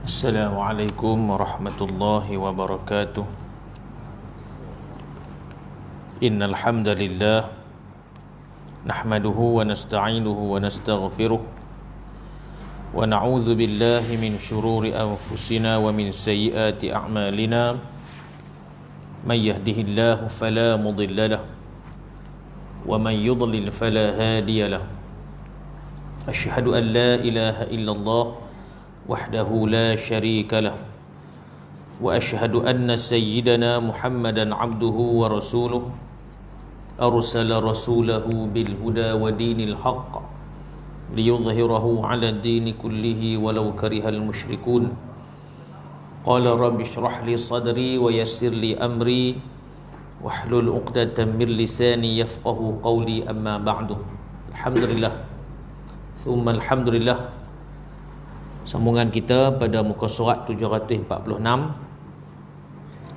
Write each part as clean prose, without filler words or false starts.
Assalamualaikum warahmatullahi wabarakatuh. Innal hamdalillah nahmaduhu wa nasta'inuhu wa nastaghfiruh wa na'udzu billahi min shururi anfusina wa min sayyiati a'malina. May yahdihillahu fala mudilla lahu wa man yudlil fala hadiya lahu. Asyhadu an la ilaha illallah wahdahu la syarika lah wa asyhadu anna sayyidana Muhammadan abduhu wa rasuluh arsala rasulahu bil huda wa dinil haqq liyuzhirahu ala dini kullihi walau karihal musyrikun. Qala rabbi shrah li sadri wa yassir li amri wahlul 'uqdatam min lisani yafqahu qawli, amma ba'du. Alhamdulillah thumma alhamdulillah. Sambungan kita pada muka surat 746.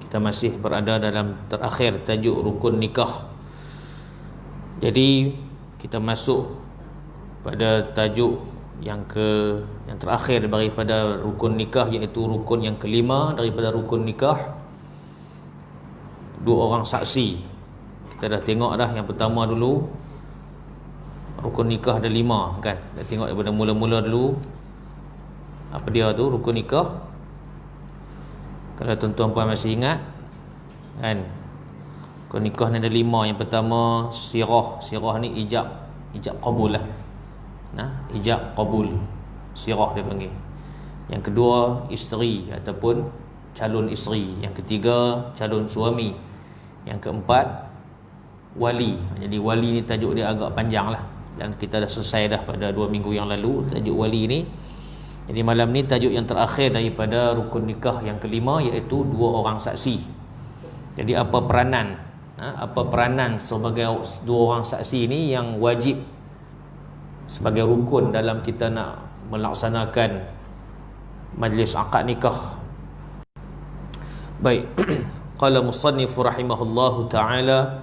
Kita masih berada dalam terakhir tajuk rukun nikah. Jadi kita masuk pada tajuk yang terakhir daripada rukun nikah, iaitu rukun yang kelima daripada rukun nikah, dua orang saksi. Kita dah tengok dah yang pertama dulu, rukun nikah ada 5 kan. Dah tengok daripada mula-mula dulu. Apa dia tu rukun nikah? Kalau tuan-tuan masih ingat kan, rukun nikah ni ada 5. Yang pertama sirah ni ijab qabul lah. Ijab qabul, sirah dia panggil. Yang kedua isteri ataupun calon isteri. Yang ketiga calon suami. Yang keempat wali. Jadi wali ni tajuk dia agak panjang lah, dan kita dah selesai dah pada 2 minggu yang lalu tajuk wali ni. Jadi malam ni tajuk yang terakhir daripada rukun nikah yang kelima, iaitu 2 orang saksi. Jadi apa peranan sebagai 2 orang saksi ni yang wajib sebagai rukun dalam kita nak melaksanakan majlis akad nikah. Baik. Qala musannif rahimahullahu ta'ala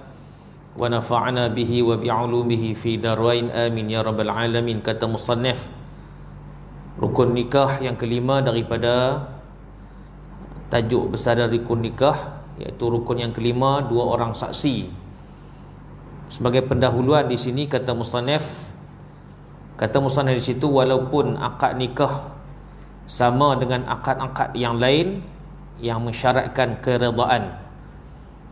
wa nafa'ana bihi wa bi'ulumihi fi darwain amin ya rabbal alamin. Kata musannif, rukun nikah yang kelima daripada tajuk besar dari rukun nikah, iaitu rukun yang kelima 2 orang saksi. Sebagai pendahuluan di sini kata musannif di situ, walaupun akad nikah sama dengan akad-akad yang lain yang mensyaratkan keredaan.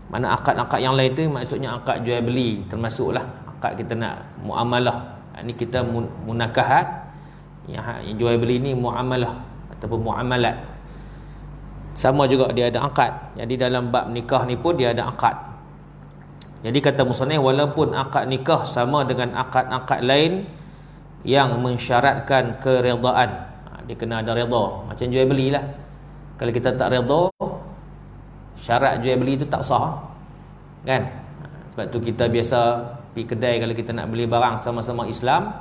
Mana akad-akad yang lain tu maksudnya akad jual beli, termasuklah akad kita nak muamalah. Ini kita munakahat. Yang jual beli ni muamalah ataupun muamalat. Sama juga dia ada akad. Jadi dalam bab nikah ni pun dia ada akad. Jadi kata musannif, walaupun akad nikah sama dengan akad-akad lain yang mensyaratkan keredaan, dia kena ada redha. Macam jual beli lah. Kalau kita tak redha, syarat jual beli tu tak sah kan. Sebab tu kita biasa pergi kedai, kalau kita nak beli barang sama-sama Islam,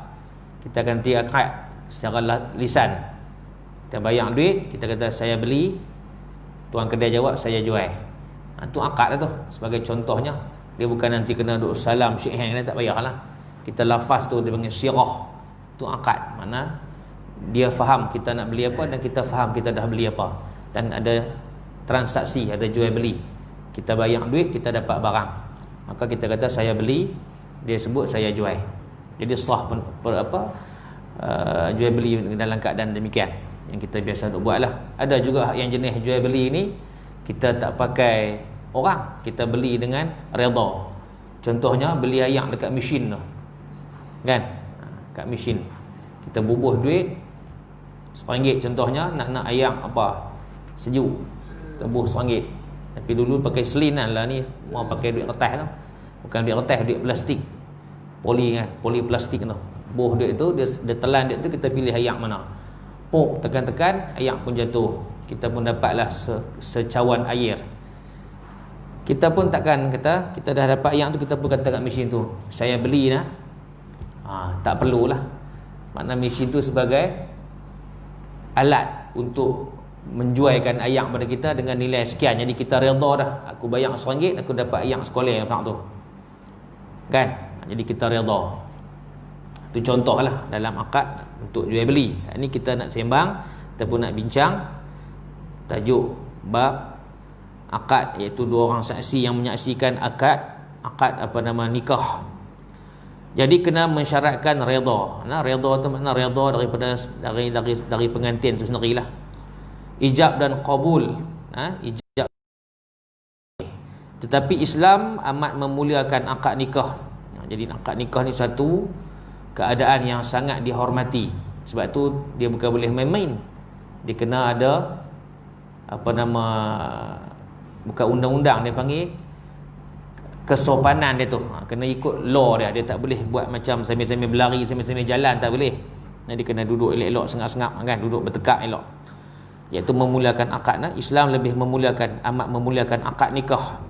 kita akan akad secara lisan. Kita bayar duit, kita kata saya beli, tuan kedai jawab saya jual. Tu akad lah tu. Sebagai contohnya, dia bukan nanti kena duk salam shake hand, tak payahlah. Kita lafaz tu dia panggil sirah. Tu akad. Mana dia faham kita nak beli apa dan kita faham kita dah beli apa, dan ada transaksi, ada jual beli. Kita bayar duit, kita dapat barang. Maka kita kata saya beli, dia sebut saya jual. Jadi sah jual beli dalam keadaan demikian yang kita biasa duk buat lah. Ada juga yang jenis jual beli ni kita tak pakai orang, kita beli dengan redha. Contohnya beli ayak dekat mesin tu kan, kat mesin kita bubuh duit RM1 contohnya, nak ayak apa sejuk, tebuh RM1. Tapi dulu pakai selin lah ni, mau pakai duit kertas tu. Bukan duit kertas, duit plastik, poli kan, poli plastik tu. Buh duit tu, dia telan duit tu, kita pilih ayak mana. Pok, tekan-tekan, ayak pun jatuh. Kita pun dapatlah secawan air. Kita pun takkan kata, kita dah dapat ayak tu, kita pun kata kat mesin tu, saya beli lah. Tak perlulah. Makna mesin tu sebagai alat untuk menjualkan ayak pada kita dengan nilai sekian. Jadi kita redha dah. Aku bayar RM1, aku dapat ayak sekolah yang tu kan. Jadi kita redha. Itu contohlah dalam akad untuk jual beli. Ini kita nak sembang ataupun nak bincang tajuk bab akad, iaitu dua orang saksi yang menyaksikan akad nikah. Jadi kena mensyaratkan redha. Redha tu makna redha daripada dari pengantin tu sendirilah. Ijab dan qabul. Ijab. Tetapi Islam amat memuliakan akad nikah. Jadi akad nikah ni satu keadaan yang sangat dihormati. Sebab tu dia bukan boleh main-main. Dia kena ada bukan undang-undang, dia panggil kesopanan dia tu. Kena ikut law dia. Dia tak boleh buat macam sambil-sambil berlari, sambil-sambil jalan, tak boleh. Dia kena duduk elok-elok, sengap-sengap kan, duduk bertekak elok. Iaitu memuliakan akad. Islam lebih amat memuliakan akad nikah.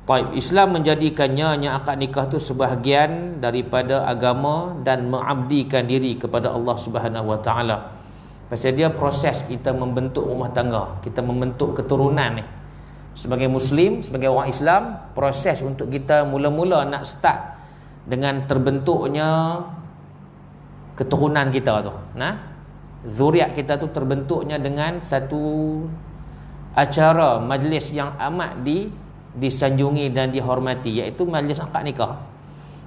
Baik, Islam menjadikannya akad nikah tu sebahagian daripada agama dan mengabdikan diri kepada Allah Subhanahu Wa Taala. Pasal dia proses kita membentuk rumah tangga, kita membentuk keturunan ni. Sebagai Muslim, sebagai orang Islam, proses untuk kita mula-mula nak start dengan terbentuknya keturunan kita tu. Zuriat kita tu terbentuknya dengan satu acara majlis yang amat disanjungi dan dihormati, iaitu majlis akad nikah.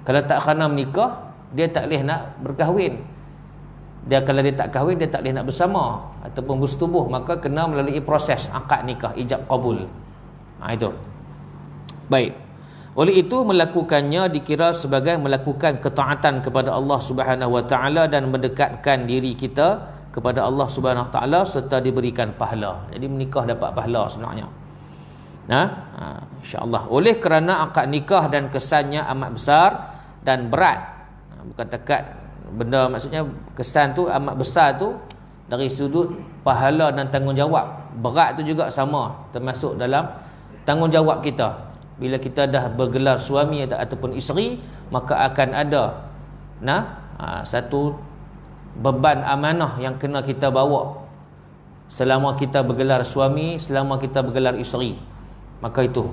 Kalau tak kerana menikah, dia tak boleh nak berkahwin. Kalau dia tak kahwin, dia tak boleh nak bersama ataupun bersetubuh, maka kena melalui proses akad nikah, ijab qabul. Itu. Baik. Oleh itu melakukannya dikira sebagai melakukan ketaatan kepada Allah Subhanahu Wa Taala dan mendekatkan diri kita kepada Allah Subhanahu Wa Taala serta diberikan pahala. Jadi menikah dapat pahala sebenarnya. Insya-Allah. Oleh kerana akad nikah dan kesannya amat besar dan berat. Bukan takat benda, maksudnya kesan tu amat besar tu dari sudut pahala dan tanggungjawab. Berat tu juga sama, termasuk dalam tanggungjawab kita. Bila kita dah bergelar suami ataupun isteri, maka akan ada satu beban amanah yang kena kita bawa selama kita bergelar suami, selama kita bergelar isteri. Maka itu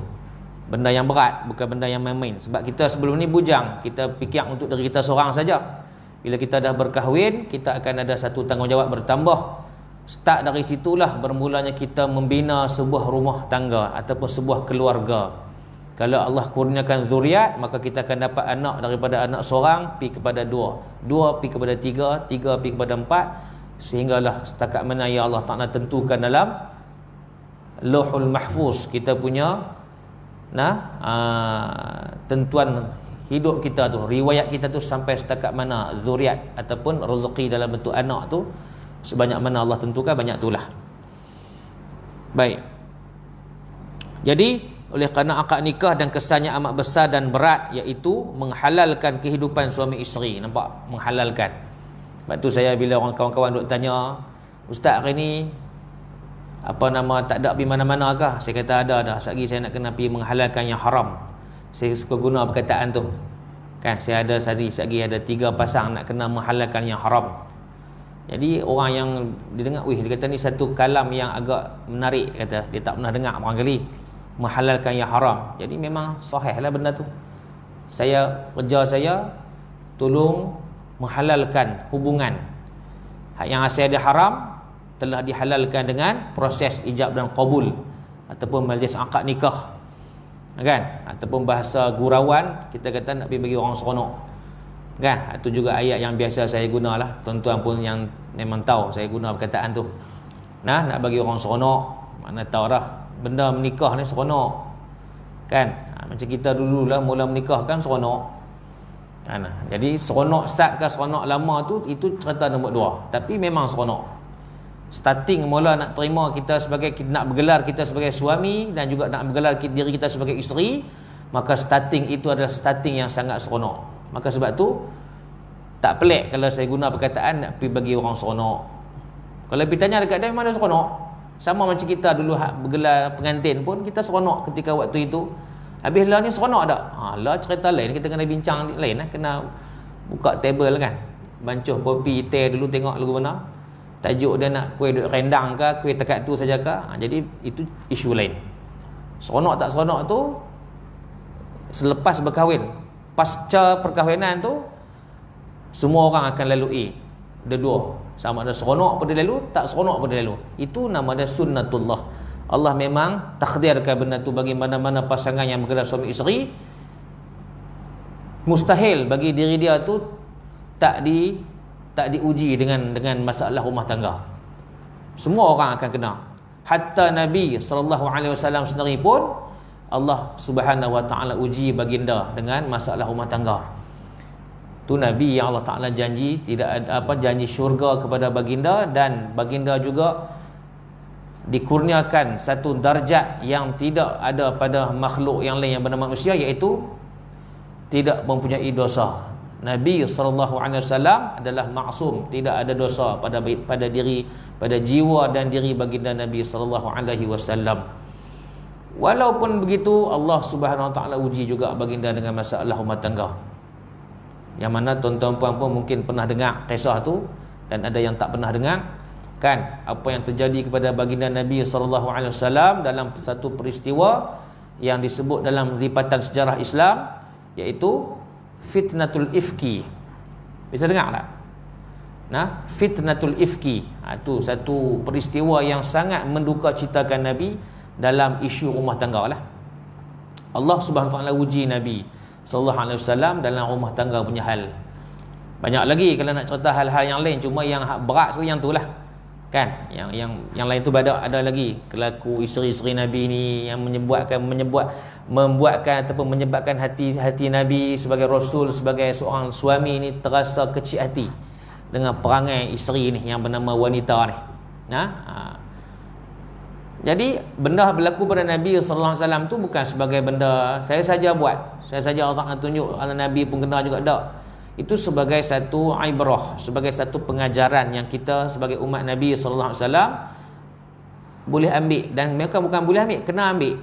benda yang berat, bukan benda yang main-main. Sebab kita sebelum ni bujang, kita fikir untuk diri kita seorang saja. Bila kita dah berkahwin, kita akan ada satu tanggungjawab bertambah. Start dari situlah bermulanya kita membina sebuah rumah tangga ataupun sebuah keluarga. Kalau Allah kurniakan zuriat, maka kita akan dapat anak daripada anak seorang pi kepada dua, pi kepada tiga pi kepada empat, sehinggalah setakat mana ya Allah Ta'ala tentukan dalam Lauhul Mahfuz kita punya tentuan hidup kita tu, riwayat kita tu sampai setakat mana zuriat ataupun rezeki dalam bentuk anak tu sebanyak mana Allah tentukan, banyak itulah. Baik. Jadi oleh kerana akad nikah dan kesannya amat besar dan berat, iaitu menghalalkan kehidupan suami isteri. Nampak? Menghalalkan. Sebab tu saya bila orang kawan-kawan duk tanya, Ustaz hari ni tak ada pergi mana-mana kah? Saya kata ada. Sekali saya nak kena pergi menghalalkan yang haram. Saya suka guna perkataan tu. Kan saya ada sekali ada 3 pasang nak kena menghalalkan yang haram. Jadi orang yang dia dengar, dia kata ni satu kalam yang agak menarik, kata dia tak pernah dengar barangkali, menghalalkan yang haram. Jadi memang sahihlah benda tu. Kerja saya tolong menghalalkan hubungan yang asal dia haram telah dihalalkan dengan proses ijab dan qabul ataupun majlis akad nikah, kan? Ataupun bahasa gurauan kita kata nak pergi bagi orang seronok, kan? Itu juga ayat yang biasa saya gunalah. Tuan-tuan pun yang memang tahu saya guna perkataan tu. Nak bagi orang seronok, mana tahu dah benda menikah ni seronok, kan? Macam kita dululah mula menikah kan seronok. Jadi seronok start ke seronok lama tu, itu cerita nombor 2. Tapi memang seronok. Starting mula nak terima kita sebagai, nak bergelar kita sebagai suami dan juga nak bergelar diri kita sebagai isteri, maka starting itu adalah starting yang sangat seronok. Maka sebab tu tak pelik kalau saya guna perkataan nak pergi bagi orang seronok. Kalau pergi tanya dekat dia mana seronok, sama macam kita dulu bergelar pengantin pun kita seronok ketika waktu itu. Habis lah ni seronok tak? Lah cerita lain, kita kena bincang lain kena buka table kan, bancuh kopi teh dulu, tengok lagu mana, tajuk dia nak kuih duk rendang ke, kuih tekat tu saja ke. Jadi itu isu lain. Seronok tak seronok tu selepas berkahwin. Pasca perkahwinan tu semua orang akan lalui. Ada 2. Sama ada seronok pada lalu, tak seronok pada lalu. Itu nama dia sunnatullah. Allah memang takdirkan benda tu bagi mana-mana pasangan yang bergelar suami isteri. Mustahil bagi diri dia tu tak diuji dengan masalah rumah tangga. Semua orang akan kena. Hatta Nabi SAW sendiri pun Allah Subhanahu Wa Taala uji baginda dengan masalah rumah tangga. Tu Nabi yang Allah Ta'ala janji tidak ada janji syurga kepada baginda, dan baginda juga dikurniakan satu darjat yang tidak ada pada makhluk yang lain yang bernama manusia, iaitu tidak mempunyai dosa. Nabi SAW adalah maksum, tidak ada dosa pada diri, pada jiwa dan diri baginda Nabi SAW. Walaupun begitu, Allah Subhanahu Wa Ta'ala uji juga baginda dengan masalah rumah tangga. Yang mana tuan-tuan puan pun mungkin pernah dengar kisah tu, dan ada yang tak pernah dengar, kan, apa yang terjadi kepada baginda Nabi SAW dalam satu peristiwa yang disebut dalam lipatan sejarah Islam, iaitu fitnatul ifki. Bisa dengar tak? Nah, fitnatul ifki, itu satu peristiwa yang sangat mendukacitakan Nabi dalam isu rumah tangga lah. Allah Subhanahu Wa Taala uji Nabi sallallahu alaihi wasallam dalam rumah tangga punya hal. Banyak lagi kalau nak cerita hal-hal yang lain, cuma yang berat sekali yang itulah. Kan? Yang lain tu ada lagi kelaku isteri-isteri Nabi ni yang membuatkan ataupun menyebabkan hati Nabi sebagai rasul, sebagai seorang suami ni terasa kecil hati dengan perangai isteri ni yang bernama wanita ni. Jadi benda berlaku pada Nabi sallallahu alaihi wasallam tu bukan sebagai benda saya saja buat, saya saja Allah nak tunjuk Nabi pun kena juga, tak. Itu sebagai satu ibrah, sebagai satu pengajaran yang kita sebagai umat Nabi sallallahu alaihi wasallam boleh ambil, dan mereka bukan boleh ambil, kena ambil,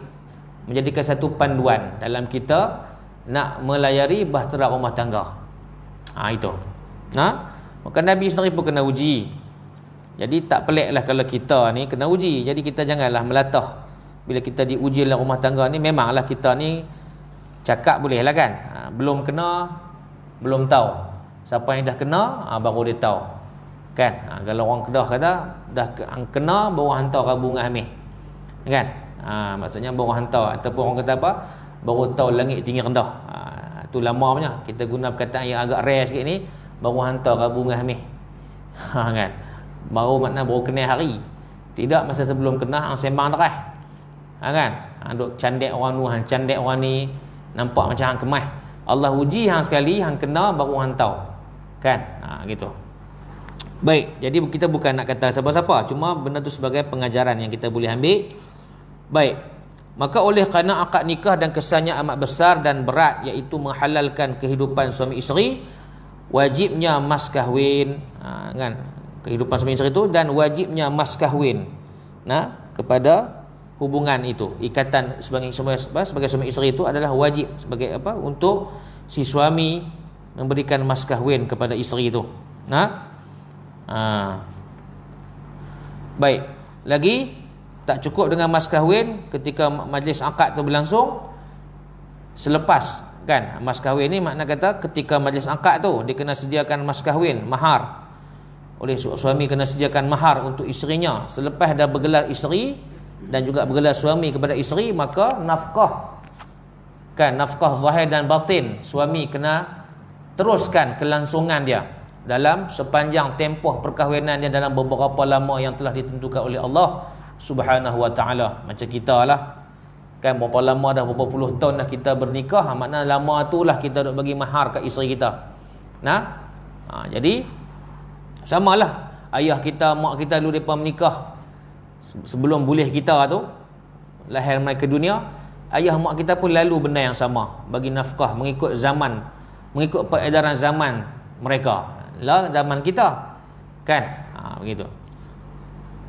menjadikan satu panduan dalam kita nak melayari bahtera rumah tangga. Itu. Maka Nabi sendiri pun kena uji. Jadi tak peliklah kalau kita ni kena uji. Jadi kita janganlah melatah. Bila kita diuji dalam rumah tangga ni, memanglah kita ni cakap boleh lah kan. Belum kena, belum tahu. Siapa yang dah kena, baru dia tahu. Kan? Kalau orang Kedah kata dah kena, baru hantar bunga hamil. Kan? Maksudnya baru hantar. Ataupun orang kata apa? Baru tahu langit tinggi rendah. Itu lama punya. Kita guna perkataan yang agak rare sikit ni, baru hantar bunga hamil. Kan? Baru kenal hari. Tidak masa sebelum kena hang sembang terah. Kan? Duk candek orang nu, hang candek orang ni, nampak macam hang kemas. Allah uji hang sekali, hang kena baru hang tahu. Kan? Gitu. Baik, jadi kita bukan nak kata siapa-siapa, cuma benda tu sebagai pengajaran yang kita boleh ambil. Baik. Maka oleh kerana akad nikah dan kesannya amat besar dan berat, iaitu menghalalkan kehidupan suami isteri, wajibnya mas kahwin, kan? Kehidupan suami isteri itu, dan wajibnya mas kahwin kepada hubungan itu. Ikatan sebagai suami isteri itu adalah wajib sebagai untuk si suami memberikan mas kahwin kepada isteri itu. Baik, lagi tak cukup dengan mas kahwin ketika majlis akad itu berlangsung. Selepas, kan, mas kahwin ni makna kata ketika majlis akad tu dia kena sediakan mas kahwin, mahar. Oleh suami kena sediakan mahar untuk isterinya. Selepas dah bergelar isteri dan juga bergelar suami kepada isteri, maka nafkah, kan, nafkah zahir dan batin, suami kena teruskan kelangsungan dia dalam sepanjang tempoh perkahwinan dia dalam beberapa lama yang telah ditentukan oleh Allah Subhanahu Wa Taala. Macam kita lah, kan, berapa lama dah, berapa puluh tahun dah kita bernikah, makna lama tu lah kita duk bagi mahar ke isteri kita. Jadi samalah ayah kita, mak kita dulu mereka menikah sebelum boleh kita tu lahir mai ke dunia, ayah mak kita pun lalu benda yang sama, bagi nafkah mengikut zaman, mengikut peredaran zaman mereka lah zaman kita, kan. Begitu.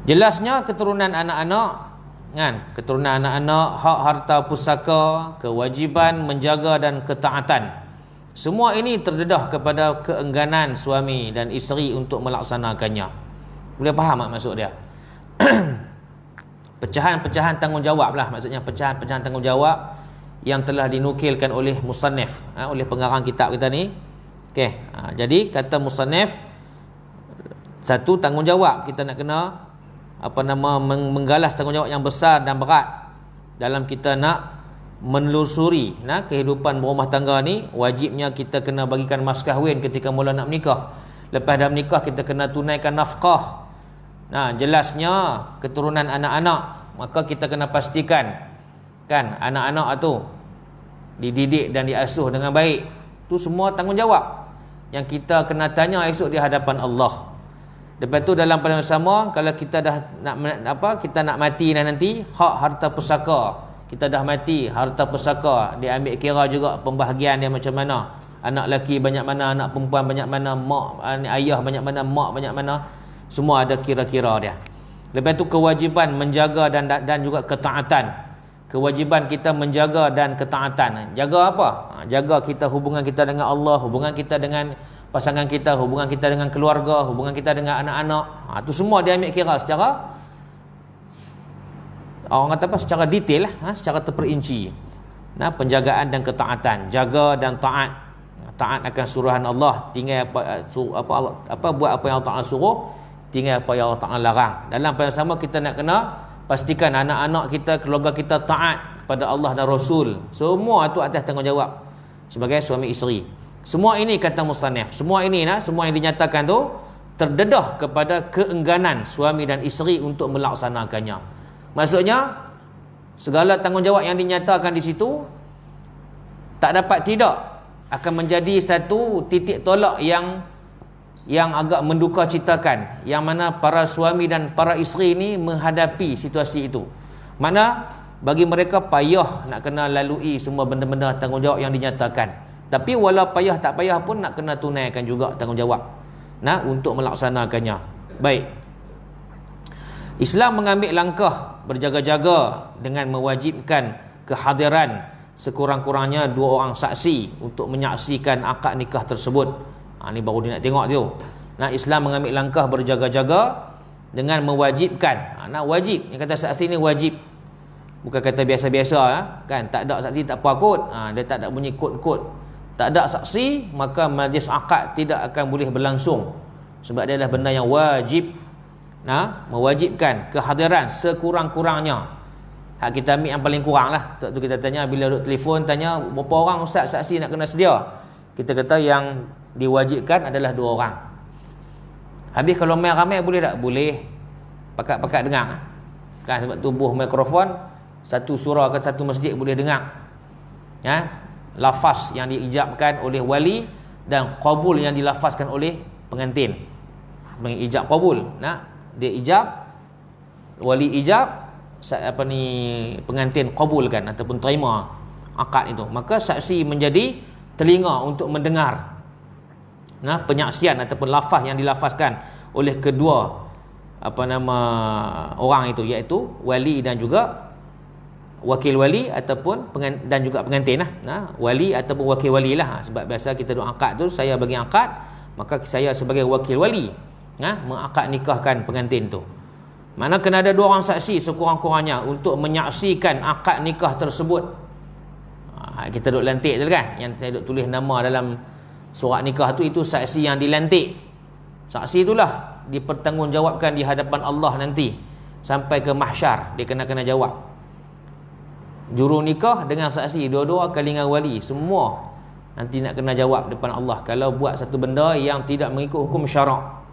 Jelasnya keturunan anak-anak, kan, keturunan anak-anak, hak harta pusaka, kewajiban menjaga dan ketaatan, semua ini terdedah kepada keengganan suami dan isteri untuk melaksanakannya. Boleh faham tak maksud dia? Pecahan-pecahan tanggungjawab lah, maksudnya pecahan-pecahan tanggungjawab yang telah dinukilkan oleh musannif, oleh pengarang kitab kita ni. Okey, jadi kata musannif, Satu, tanggungjawab. Kita nak kena menggalas tanggungjawab yang besar dan berat dalam kita nak menelusuri kehidupan berumah tangga ni. Wajibnya kita kena bagikan mas kahwin ketika mula nak menikah. Lepas dah menikah, kita kena tunaikan nafkah. Jelasnya keturunan anak-anak, maka kita kena pastikan kan anak-anak tu dididik dan diasuh dengan baik. Tu semua tanggungjawab yang kita kena tanya esok di hadapan Allah. Lepas tu dalam pada masa sama, kalau kita dah kita nak mati nanti, hak harta pusaka kita dah mati, harta pusaka dia ambil kira juga pembahagian dia macam mana. Anak lelaki banyak mana, anak perempuan banyak mana, mak ayah banyak mana, mak banyak mana, semua ada kira-kira dia. Lepas tu kewajiban menjaga dan juga ketaatan. Kewajiban kita menjaga dan ketaatan. Jaga apa? Jaga kita hubungan kita dengan Allah, hubungan kita dengan pasangan kita, hubungan kita dengan keluarga, hubungan kita dengan anak-anak. Tu semua dia ambil kira secara orang kata secara detail secara terperinci. Penjagaan dan ketaatan, jaga dan taat. Taat akan suruhan Allah, tinggal buat apa yang Allah Taala suruh, tinggal apa yang Allah Taala larang. Dalam pada sama kita nak kena pastikan anak-anak kita, keluarga kita taat kepada Allah dan Rasul. Semua itu atas tanggungjawab sebagai suami isteri. Semua ini kata musannif, semua ini semua yang dinyatakan tu terdedah kepada keengganan suami dan isteri untuk melaksanakannya. Maksudnya segala tanggungjawab yang dinyatakan di situ tak dapat tidak akan menjadi satu titik tolak yang agak menduka citakan, yang mana para suami dan para isteri ini menghadapi situasi itu. Mana bagi mereka payah nak kena lalui semua benda-benda tanggungjawab yang dinyatakan. Tapi walau payah tak payah pun nak kena tunaikan juga tanggungjawab untuk melaksanakannya. Baik. Islam mengambil langkah berjaga-jaga dengan mewajibkan kehadiran sekurang-kurangnya 2 orang saksi untuk menyaksikan akad nikah tersebut. Ni baru dia nak tengok tu. Islam mengambil langkah berjaga-jaga dengan mewajibkan. Wajib, yang kata saksi ni wajib. Bukan kata biasa-biasa kan, tak ada saksi tak apa kot. Dia tak ada bunyi kod-kod. Tak ada saksi, maka majlis akad tidak akan boleh berlangsung. Sebab dia adalah benda yang wajib. Mewajibkan kehadiran sekurang-kurangnya. Hak kita ambil yang paling kurang lah. Tu kita tanya, bila duk telefon tanya berapa orang ustaz saksi nak kena sedia, kita kata yang diwajibkan adalah 2 orang. Habis kalau main ramai boleh tak? Boleh. Pakat-pakat dengar kan, sebab tubuh mikrofon satu surah ke satu masjid boleh dengar lafaz yang diijabkan oleh wali dan qabul yang dilafazkan oleh pengantin. Mengijab qabul, dia ijab, wali ijab, pengantin qabulkan ataupun terima akad itu. Maka saksi menjadi telinga untuk mendengar penyaksian ataupun lafaz yang dilafazkan oleh kedua orang itu, iaitu wali dan juga wakil wali ataupun dan juga pengantin wali ataupun wakil wali lah. Sebab biasa kita duk akad tu, saya bagi akad, maka saya sebagai wakil wali mengakad nikahkan pengantin tu. Mana kena ada 2 orang saksi sekurang-kurangnya untuk menyaksikan akad nikah tersebut. Kita duk lantik tu kan, yang saya duk tulis nama dalam surat nikah tu, itu saksi yang dilantik. Saksi itulah dipertanggungjawabkan di hadapan Allah nanti sampai ke mahsyar. Dia kena jawab. Juru nikah dengan saksi, dua-dua kalingan wali, semua nanti nak kena jawab depan Allah kalau buat satu benda yang tidak mengikut hukum syarak.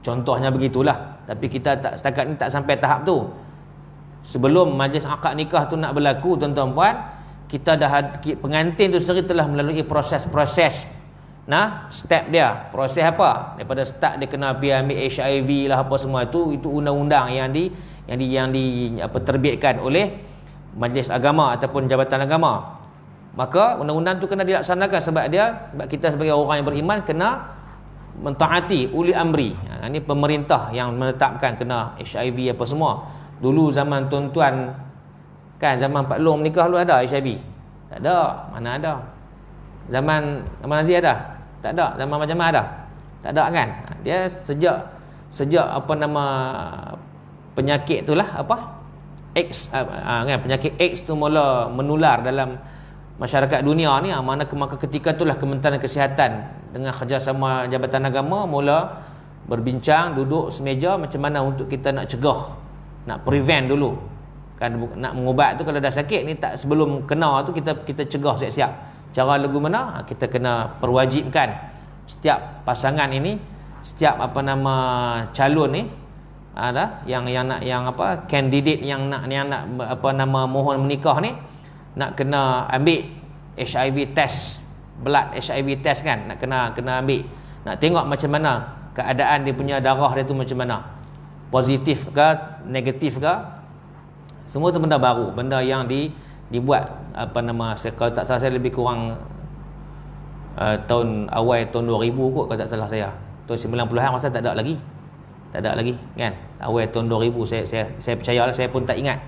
Contohnya begitulah. Tapi kita setakat ni tak sampai tahap tu. Sebelum majlis akad nikah tu nak berlaku, tuan-tuan puan, kita dah pengantin tu sendiri telah melalui proses-proses step dia. Proses apa? Daripada start dia kena pergi ambil HIV lah apa semua itu undang-undang yang terbitkan oleh majlis agama ataupun jabatan agama. Maka undang-undang tu kena dilaksanakan sebab kita sebagai orang yang beriman kena mentaati uli amri. Ini pemerintah yang menetapkan kena HIV apa semua. Dulu zaman tuan-tuan kan, zaman Pak Long menikah lu ada HIV? Tak ada. Mana ada? Zaman Aziz ada? Tak ada. Zaman macam-macam ada? Tak ada kan? Dia sejak penyakit itulah AIDS kan, penyakit AIDS tu mula menular dalam masyarakat dunia ni, maka ketika itulah Kementerian Kesihatan dengan kerjasama Jabatan Agama mula berbincang, duduk semeja macam mana untuk kita nak cegah, nak prevent dulu. Kan nak mengubat tu kalau dah sakit ni, tak sebelum kena tu kita cegah siap-siap. Cara lagu mana? Kita kena perwajibkan setiap pasangan ini, setiap calon ni ada yang candidate yang nak mohon menikah ni, nak kena ambil HIV test, blood HIV test kan, nak kena ambil, nak tengok macam mana keadaan dia punya darah dia tu macam mana, positif ke negatif ke. Semua tu benda baru, benda yang dibuat kalau tak salah saya lebih kurang awal tahun 2000 kot kalau tak salah saya. Tahun 90-an masa tak ada lagi kan, awal tahun 2000 saya percayalah, saya pun tak ingat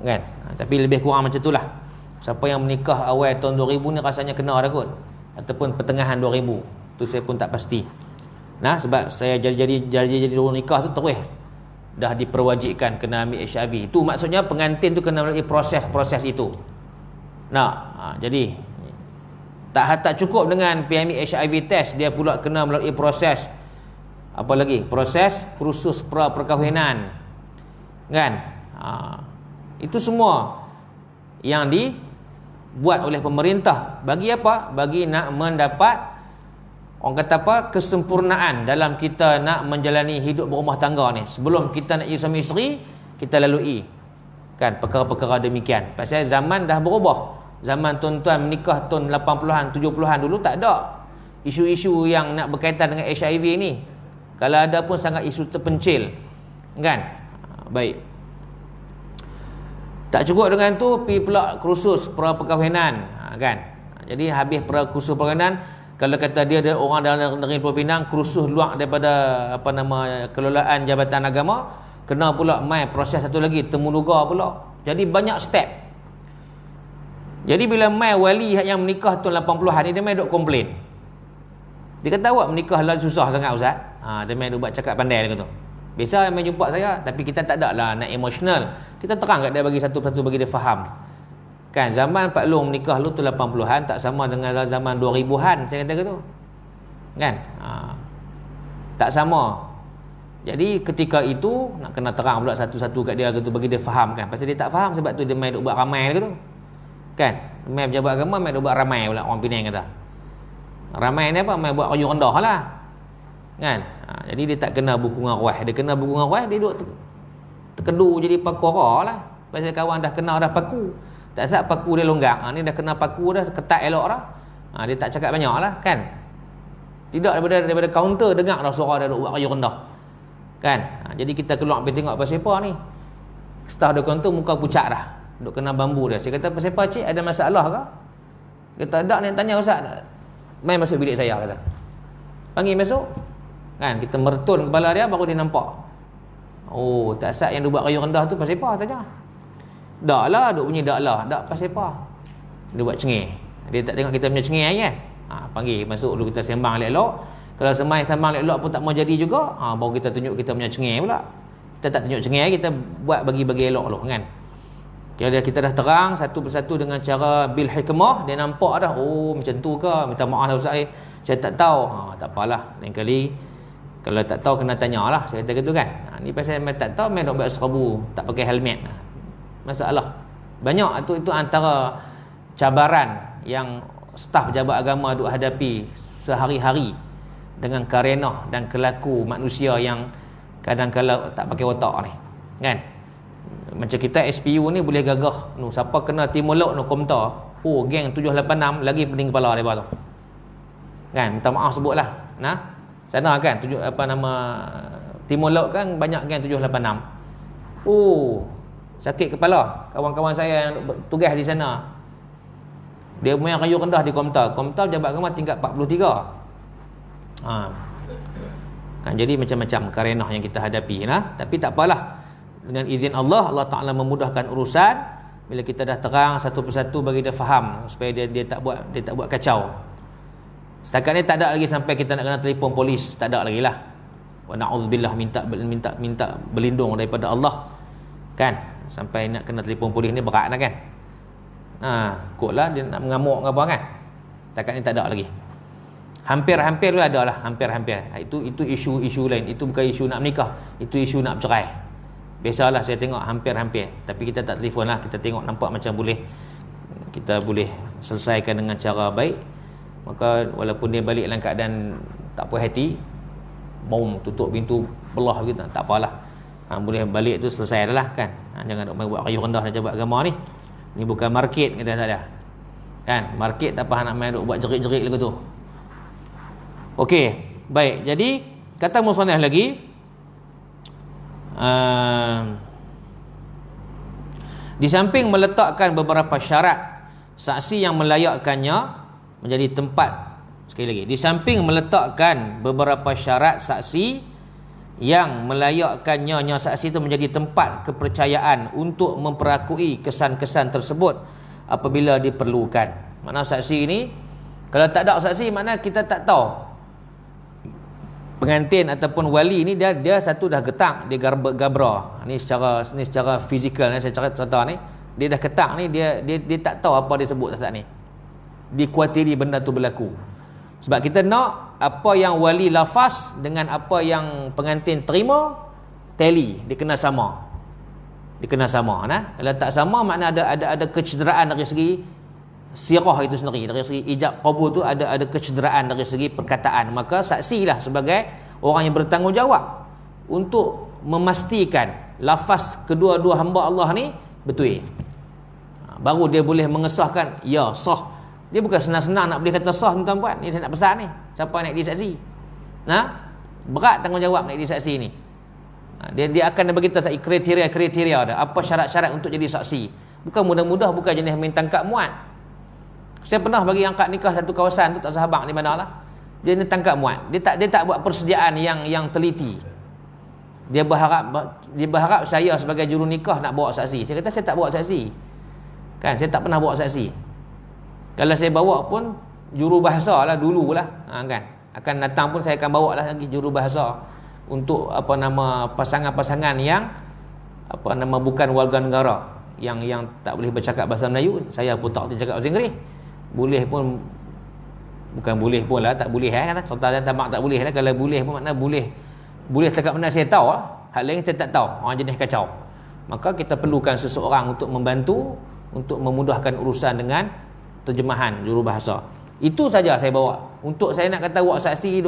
kan, tapi lebih kurang macam itulah. Siapa yang menikah awal tahun 2000 ni rasanya kena dah kot, ataupun pertengahan 2000 tu saya pun tak pasti. Nah, sebab saya jadi orang nikah tu terus dah diperwajibkan kena ambil HIV. Itu maksudnya pengantin tu kena melalui proses itu. Jadi tak cukup dengan PMI HIV test, dia pula kena melalui proses apa lagi? Proses kursus perkahwinan. Kan? Itu semua yang dibuat oleh pemerintah. Bagi apa? Bagi nak mendapat orang kata kesempurnaan dalam kita nak menjalani hidup berumah tangga ni. Sebelum kita nak jadi suami isteri, kita lalui kan perkara-perkara demikian. Pasal zaman dah berubah. Zaman tuan-tuan menikah tahun 80-an, 70-an dulu tak ada isu-isu yang nak berkaitan dengan HIV ni. Kalau ada pun sangat isu terpencil. Kan? Baik. Tak cukup dengan tu, pergi pula kursus perkahwinan, kan? Jadi habis kursus perkahwinan, kalau kata dia ada orang dalam negeri Pulau Pinang kursus luar daripada kelolaan Jabatan Agama, kena pula mai proses satu lagi, temuduga pula. Jadi banyak step. Jadi bila mai wali yang menikah tahun 80-an ni, dia mai duk komplain. Dia kata awak menikah lah susah sangat ustaz. Dia mai duk buat cakap pandai dia kata. Biasa mai jumpa saya, tapi kita tak ada lah nak emosional. Kita terang kat dia, bagi satu-satu bagi dia faham. Kan zaman Pak Long menikah lu tu 80-an tak sama dengan zaman 2000-an, saya kata gitu. Kan? Tak sama. Jadi ketika itu nak kena terang pula satu-satu kat dia gitu, bagi dia faham kan. Pasal dia tak faham, sebab tu dia mai duk buat ramai gitu. Kan? Mai pejabat agama mai duk buat ramai pula, orang Penang kata. Ramai ni apa? Mai buat kayu rendah lah. Kan? Jadi dia tak kena buku ngarwah. Dia kena buku ngarwah, dia duk terkedu jadi pakora lah. Pasal kawan dah kena dah paku. Tak sebab paku dia longgang. Ni dah kena paku dah, ketat elok dah. Dia tak cakap banyak lah kan. Tidak daripada kaunter dengar dah suara dia duk buat kayu rendah. Kan? Jadi kita keluar pergi tengok pasal apa ni. Staff dia kaunter muka pucat dah. Duk kena bambu dia. Saya kata pasal apa cik? Ada masalah ke? Kata tak ni, tanya ustaz. Main masuk bilik saya kata. Panggil masuk. Kan? Kita mertun kepala dia baru dia nampak. Oh, tak sat yang dia buat kayu rendah tu pasal apa tanya. Dak lah, duk bunyi dak lah. Dak pasal apa? Dia buat cengih. Dia tak tengok kita punya cengih kan? Panggil masuk dulu, kita sembang elok-elok. Kalau sembang elok-elok pun tak mau jadi juga, baru kita tunjuk kita punya cengih pula. Kita tak tunjuk cengih, kita buat bagi-bagi elok dulu kan. Kalau kita dah terang satu persatu dengan cara bil hikmah, dia nampak dah, oh macam tu ke? Minta maaf lah ustaz, saya tak tahu. Tak apalah, lain kali kalau tak tahu kena tanyalah, saya kata gitu kan. Ni pasal memang tak tahu, memang nak buat serbu, tak pakai helmet. Masalah banyak itu antara cabaran yang staf pejabat agama duk hadapi sehari-hari dengan karenah dan kelaku manusia yang kadang-kadang tak pakai otak ni kan. Macam kita SPU ni boleh gagah siapa kena timur laut komta, geng 786 lagi pening kepala dia tu kan. Minta maaf sebutlah sana kan timur laut kan banyak geng 786. Sakit kepala kawan-kawan saya yang tugas di sana. Dia punya kayu rendah di Komta pejabat agama tingkat 43. Kan jadi macam-macam karenah yang kita hadapi tapi tak apalah. Dengan izin Allah Ta'ala memudahkan urusan bila kita dah terang satu persatu bagi dia faham supaya dia tak buat kacau. Setakat ni tak ada lagi sampai kita nak kena telefon polis, tak ada lagi lah. Wa na'udzubillah, minta berlindung daripada Allah kan. Sampai nak kena telefon polis ni berat dah kan. Kotlah dia nak mengamuk ke apa kan. Takat ni tak ada lagi. Hampir-hampir tu ada lah, hampir-hampir. Itu isu lain. Itu bukan isu nak menikah, itu isu nak bercerai. Biasalah saya tengok hampir-hampir. Tapi kita tak telefon lah, kita tengok nampak macam kita boleh selesaikan dengan cara baik. Maka walaupun dia balik dalam keadaan tak puas hati, bom, tutup pintu, belah gitu, tak apalah. Boleh balik tu selesai dah lah kan. Jangan nak buat kayu rendah nak buat agama ni. Ni bukan market, kita tak ada. Kan, market tak apa nak main duk buat jerit-jerit lagu tu. Okey, baik. Jadi kata musannaf lagi, di samping meletakkan beberapa syarat saksi yang melayakkannya menjadi tempat, sekali lagi, di samping meletakkan beberapa syarat saksi yang melayakkannya saksi itu menjadi tempat kepercayaan untuk memperakui kesan-kesan tersebut apabila diperlukan. Makna saksi ini, kalau tak ada saksi, makna kita tak tahu pengantin ataupun wali ni dia satu dah getak, dia gabra. Ni secara fizikal ni, saya cerita ni, dia dah ketak ni, dia tak tahu apa dia sebut saat ni. Dikuatiri benda tu berlaku. Sebab kita nak apa yang wali lafaz dengan apa yang pengantin terima tally, dia kena sama. Dia kena sama, nah. Kalau tak sama, makna ada kecederaan dari segi sirah itu sendiri, dari segi ijab qabul tu ada kecederaan dari segi perkataan. Maka saksilah sebagai orang yang bertanggungjawab untuk memastikan lafaz kedua-dua hamba Allah ni betul. Baru dia boleh mengesahkan ya sah. Dia bukan senang-senang nak boleh kata sah tuan-tuan. Ni saya nak pesan ni, siapa nak jadi saksi, nah, berat tanggungjawab nak jadi saksi ni. Dia akan bagi kita kriteria dah, apa syarat-syarat untuk jadi saksi. Bukan mudah-mudah, bukan jenis main tangkap muat. Saya pernah bagi angkat nikah satu kawasan tu, tak sahabat di mana lah. Dia ni tangkap muat. Dia tak buat persediaan yang teliti. Dia berharap saya sebagai juru nikah nak bawa saksi. Saya kata saya tak bawa saksi. Kan, saya tak pernah bawa saksi. Kalau saya bawa pun juru bahasa lah dululah. Kan. Akan datang pun saya akan bawa lah lagi juru bahasa untuk pasangan-pasangan yang bukan warga negara, yang tak boleh bercakap bahasa Melayu. Saya pun tak boleh cakap bahasa Inggeris. Boleh pun, bukan boleh pun lah, tak boleh kan. Serta dan tamak tak boleh lah. Kalau boleh pun makna boleh cakap mana saya tahu lah. Hal lain saya tak tahu. Orang jenis kacau. Maka kita perlukan seseorang untuk membantu, untuk memudahkan urusan dengan terjemahan jurubahasa. Itu saja saya bawa. Untuk saya nak kata buat saksi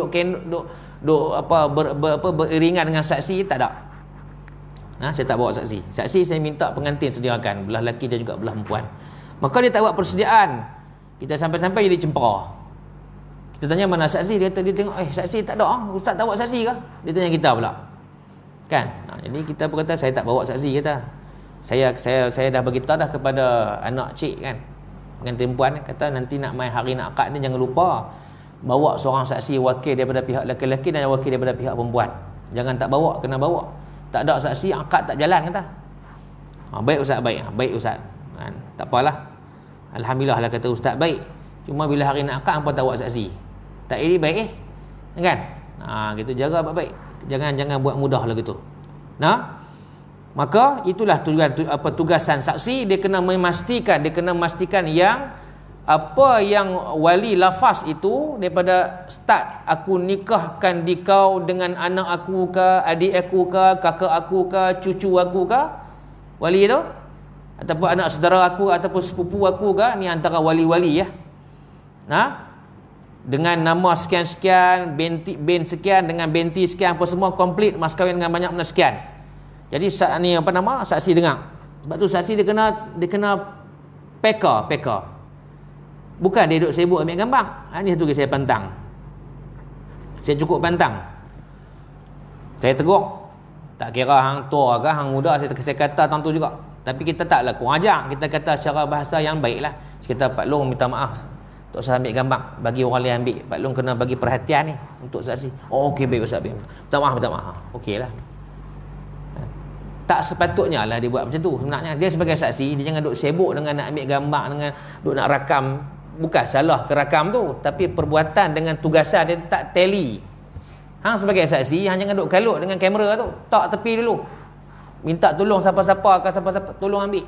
beriringan dengan saksi, tak ada. Saya tak bawa saksi. Saksi saya minta pengantin sediakan, belah lelaki dan juga belah perempuan. Maka dia tak buat persediaan. Kita sampai-sampai jadi cempera. Kita tanya mana saksi, dia tengok, saksi tak ada, ustaz tak bawa saksi ke? Dia tanya kita pula. Kan? Jadi kita pun kata saya tak bawa saksi, kata. Saya dah beritahu dah kepada anak cik kan, pengantin perempuan, kata nanti nak main hari nak akad ni jangan lupa bawa seorang saksi wakil daripada pihak lelaki dan wakil daripada pihak perempuan. Jangan tak bawa, kena bawa. Tak ada saksi, akad tak jalan, kata. Baik ustaz, baik ustaz. Kan? Tak apalah. Alhamdulillah lah, kata ustaz, baik. Cuma bila hari nak akad hampa tak buat saksi. Tak ini baik kan? Gitu, jaga baik-baik. Jangan buat mudah lah gitu. Maka itulah tugasan saksi. Dia kena memastikan yang apa yang wali lafaz itu daripada start, aku nikahkan dikau dengan anak aku ke, adik aku ke, kakak aku ke, cucu aku ke, wali itu, ataupun anak saudara aku ataupun sepupu aku ke, ni antara wali-wali ya. Dengan nama sekian-sekian, bin sekian dengan binti sekian, apa semua komplit, mas kahwin dengan banyak benda sekian. Jadi ni saksi dengar. Sebab tu saksi dia kena peka. Bukan dia duduk sibuk ambil gambar. Ini satu saya pantang. Saya cukup pantang. Saya tegur. Tak kira hang tua ke hang muda, saya kata tang tu juga. Tapi kita taklah kurang ajar. Kita kata cara bahasa yang baiklah. Kita Pak Long minta maaf, tak usah ambil gambar, bagi orang lain ambil. Pak Long kena bagi perhatian ni untuk saksi. Okey, baik ustaz, baik. Minta maaf. Okeylah. Tak sepatutnya lah dia buat macam tu. Sebenarnya dia sebagai saksi, dia jangan duk sibuk dengan nak ambil gambar, dengan duk nak rakam. Bukan salah ke rakam tu, tapi perbuatan dengan tugasan dia tak tally. Hang sebagai saksi, hang jangan duk kalut dengan kamera tu. Tak tepi dulu. Minta tolong siapa-siapa tolong ambil.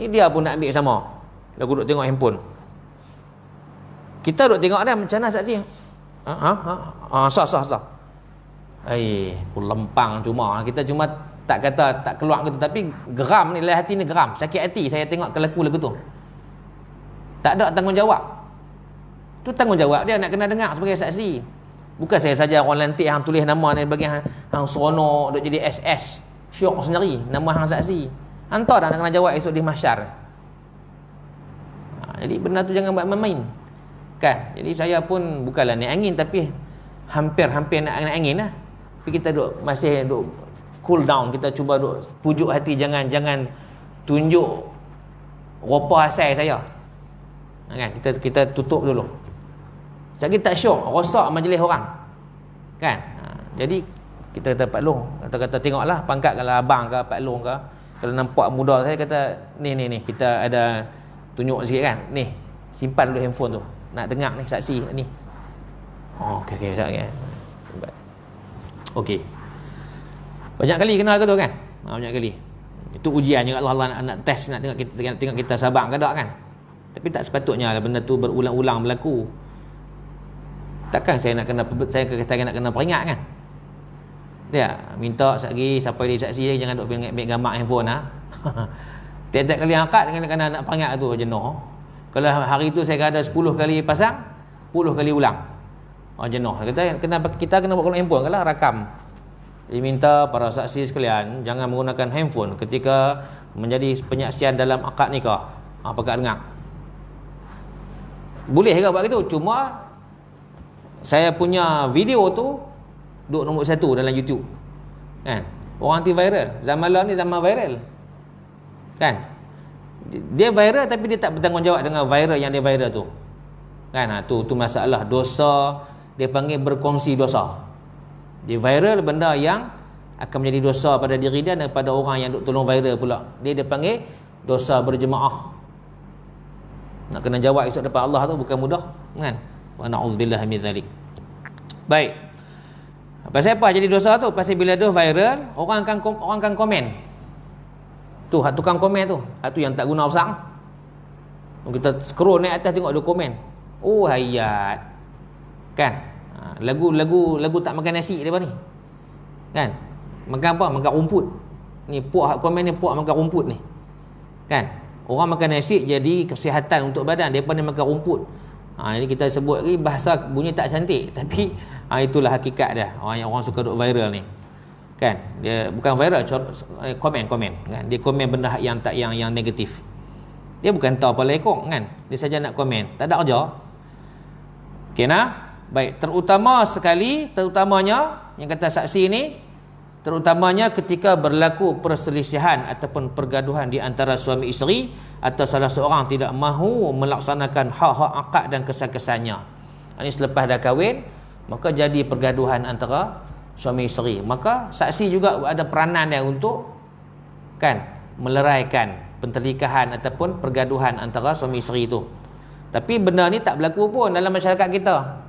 Ni dia pun nak ambil sama. Lagu duk tengok handphone. Kita duk tengok dia macam mana saksi. Sah. Lempang cuma. Kita cuma tak kata tak keluar gitu, tapi geram ni, dalam hati ni geram, sakit hati saya tengok kelaku lagu tu. Tak ada tanggungjawab. Tu tanggungjawab dia nak kena dengar sebagai saksi. Bukan saya saja orang lantik hang tulis nama ni bagi hang seronok duk jadi SS. Syok sendiri nama hang saksi. Hang tahu dah nak kena jawab esok di mahsyar. Jadi benda tu jangan buat main-main. Kan? Jadi saya pun bukanlah naik angin, tapi hampir nak angin lah. Tapi kita masih cool down, kita cuba pujuk hati, jangan tunjuk rupa asal saya. Kan? Kita tutup dulu. Sekali tak syok, rosak majlis orang. Kan? Jadi kita kata Pak Long, kata tengoklah pangkat kalau abang ke Pak Long ke, kalau nampak muda saya kata ni kita ada tunjuk sikit kan. Ni, simpan dulu handphone tu. Nak dengar ni saksi ni. Okey sekejap. Okey. Banyak kali kenal ke tu kan? Banyak kali. Itu ujian juga Allah nak test, nak tengok kita sabar ke tak kan? Tapi tak sepatutnya benda tu berulang-ulang berlaku. Takkan saya nak kena peringat kan? Dia minta lagi siapa dia saksi dia, jangan duk ambil gambar handphone Tiap-tiap kali angkat kena nak peringat tu jenuh. Kalau hari tu saya ada 10 kali pasang, 10 kali ulang. Jenuh. Kita kena buat handphone kalau rakam. Dia minta para saksi sekalian jangan menggunakan handphone ketika menjadi penyaksian dalam akad nikah. Apakah dengar? Boleh ke buat gitu? Cuma saya punya video tu duk nombor 1 dalam YouTube. Kan? Orang anti viral. Zaman lah ni zaman viral. Kan? Dia viral tapi dia tak bertanggungjawab dengan viral yang dia viral tu. Kan? Tu masalah dosa, dia panggil berkongsi dosa. Dia viral benda yang akan menjadi dosa pada diri dia dan pada orang yang duk tolong viral pula. Dia pasal dosa berjemaah. Nak kena jawab esok depan Allah tu bukan mudah, kan? Wa na'udzubillah min zalik. Baik. Pasal apa jadi dosa tu? Pasal bila dah viral, orang akan komen. Tu hak tukang komen tu. Hak tu yang tak guna besar. Kita scroll naik atas tengok dia komen. Oh hayat. Kan? Lagu tak makan nasi depa ni. Kan? Makan apa? Makan rumput. Ni puak komen ni puak makan rumput ni. Kan? Orang makan nasi jadi kesihatan untuk badan, depa ni makan rumput. Ini kita sebut lagi bahasa bunyi tak cantik, tapi itulah hakikat dia. Orang suka duk viral ni. Kan? Dia bukan viral, komen kan. Dia komen benda yang negatif. Dia bukan tahu apa lekong kan. Dia saja nak komen, tak ada kerja. Okey nah? Baik, terutamanya yang kata saksi ni, terutamanya ketika berlaku perselisihan ataupun pergaduhan di antara suami isteri atau salah seorang tidak mahu melaksanakan hak-hak akad dan kesan-kesannya. Ini selepas dah kahwin, maka jadi pergaduhan antara suami isteri. Maka saksi juga ada peranan dia untuk kan meleraikan pentelikahan ataupun pergaduhan antara suami isteri itu. Tapi benda ni tak berlaku pun dalam masyarakat kita.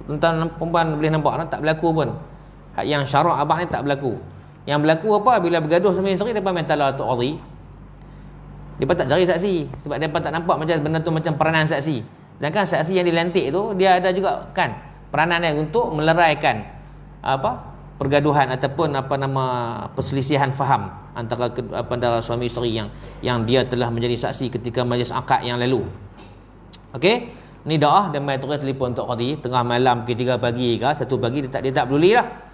Tentang perempuan boleh nampak tak berlaku pun. Hak yang syarak abang ni tak berlaku. Yang berlaku apa? Bila bergaduh suami isteri, mereka minta la tu'adhi. Mereka tak cari saksi sebab mereka tak nampak macam benda tu macam peranan saksi. Sedangkan saksi yang dilantik tu, dia ada juga kan peranan dia untuk meleraikan pergaduhan ataupun perselisihan faham antara suami isteri yang dia telah menjadi saksi ketika majlis akad yang lalu. Okey, ni dah dan mai terus telefon Tok Qadi tengah malam pukul 3 pagi ke 1 pagi, dia tak peduli lah.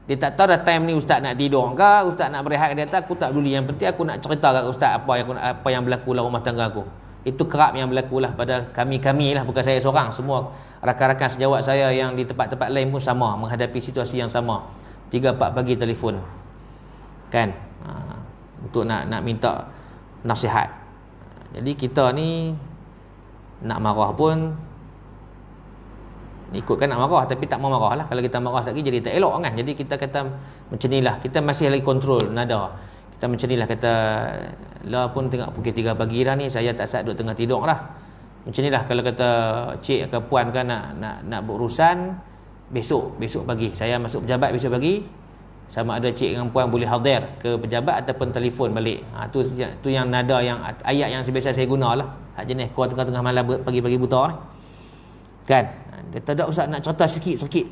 Dia tak tahu dah time ni ustaz nak tidur ke, ustaz nak berehat ke, dia kata aku tak peduli, yang penting aku nak cerita kat ustaz apa yang berlaku dalam rumah tangga aku. Itu kerap yang berlaku lah pada kami lah, bukan saya seorang. Semua rakan-rakan sejawat saya yang di tempat-tempat lain pun sama, menghadapi situasi yang sama. 3-4 pagi telefon kan, untuk nak minta nasihat. Jadi kita ni nak marah pun ikutkan nak marah, tapi tak mau marah lah. Kalau kita marah lagi jadi tak elok kan. Jadi kita kata macam ni lah, kita masih lagi kontrol nada. Kita macam ni lah, kata lah pun tengok pukul 3 pagi dah ni, saya tak sat duduk tengah tidur lah. Macam ni lah, kalau kata cik ke puan kan nak berurusan besok pagi, saya masuk pejabat besok pagi, sama ada cik dengan puan boleh hadir ke pejabat ataupun telefon balik. Tu yang nada yang ayat yang biasa saya guna lah. Hak jenis keluar tengah-tengah malam pagi-pagi buta ni. Kan? Dia tak ada, ustaz nak cerita sikit-sikit.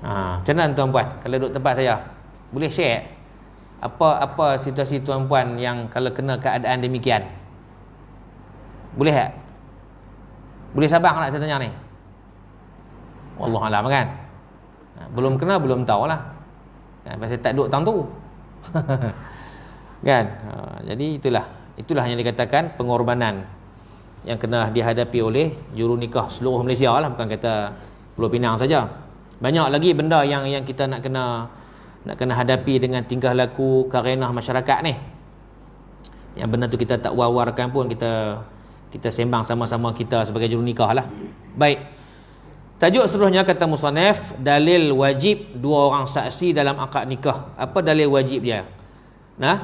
Macam mana tuan-puan kalau duduk tempat saya? Boleh share apa situasi tuan-puan yang kalau kena keadaan demikian? Boleh tak? Boleh sabar nak saya tanya ni? Wallahualam kan. Belum kena belum tahulah. Pasal tak duduk tang tu. Kan? Jadi itulah yang dikatakan pengorbanan yang kena dihadapi oleh juru nikah seluruh Malaysia lah, bukan kata Pulau Pinang saja. Banyak lagi benda yang kita nak kena hadapi dengan tingkah laku karenah masyarakat ni. Yang benda tu kita tak war-warkan pun, kita sembang sama-sama kita sebagai juru nikah lah. Baik. Tajuk seterusnya kata musannaf, dalil wajib dua orang saksi dalam akad nikah. Apa dalil wajib dia?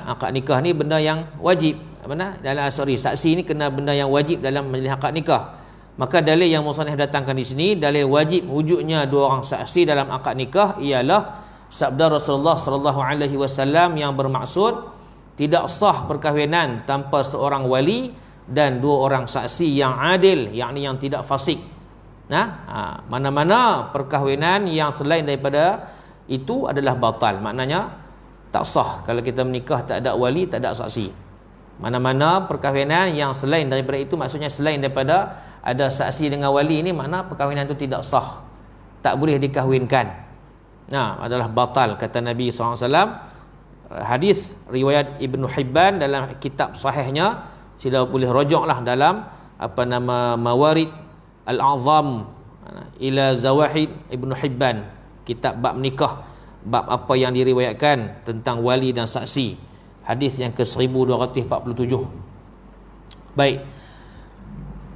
Akad nikah ni benda yang wajib. Saksi ni kena benda yang wajib dalam majlis akad nikah. Maka dalil yang musannaf datangkan di sini, dalil wajib wujudnya dua orang saksi dalam akad nikah ialah sabda Rasulullah sallallahu alaihi wasallam yang bermaksud tidak sah perkahwinan tanpa seorang wali dan dua orang saksi yang adil, yakni yang tidak fasik. Mana-mana perkahwinan yang selain daripada itu adalah batal, maknanya tak sah. Kalau kita menikah tak ada wali, tak ada saksi. Mana-mana perkahwinan yang selain daripada itu, maksudnya selain daripada ada saksi dengan wali ini, makna perkahwinan itu tidak sah, tak boleh dikahwinkan, adalah batal kata Nabi SAW. Hadis riwayat Ibnu Hibban dalam kitab sahihnya, sila boleh rojoklah dalam Mawarid Al-Azam ila Zawahid Ibnu Hibban, kitab bab nikah, bab apa yang diriwayatkan tentang wali dan saksi, hadis yang ke 1247. Baik.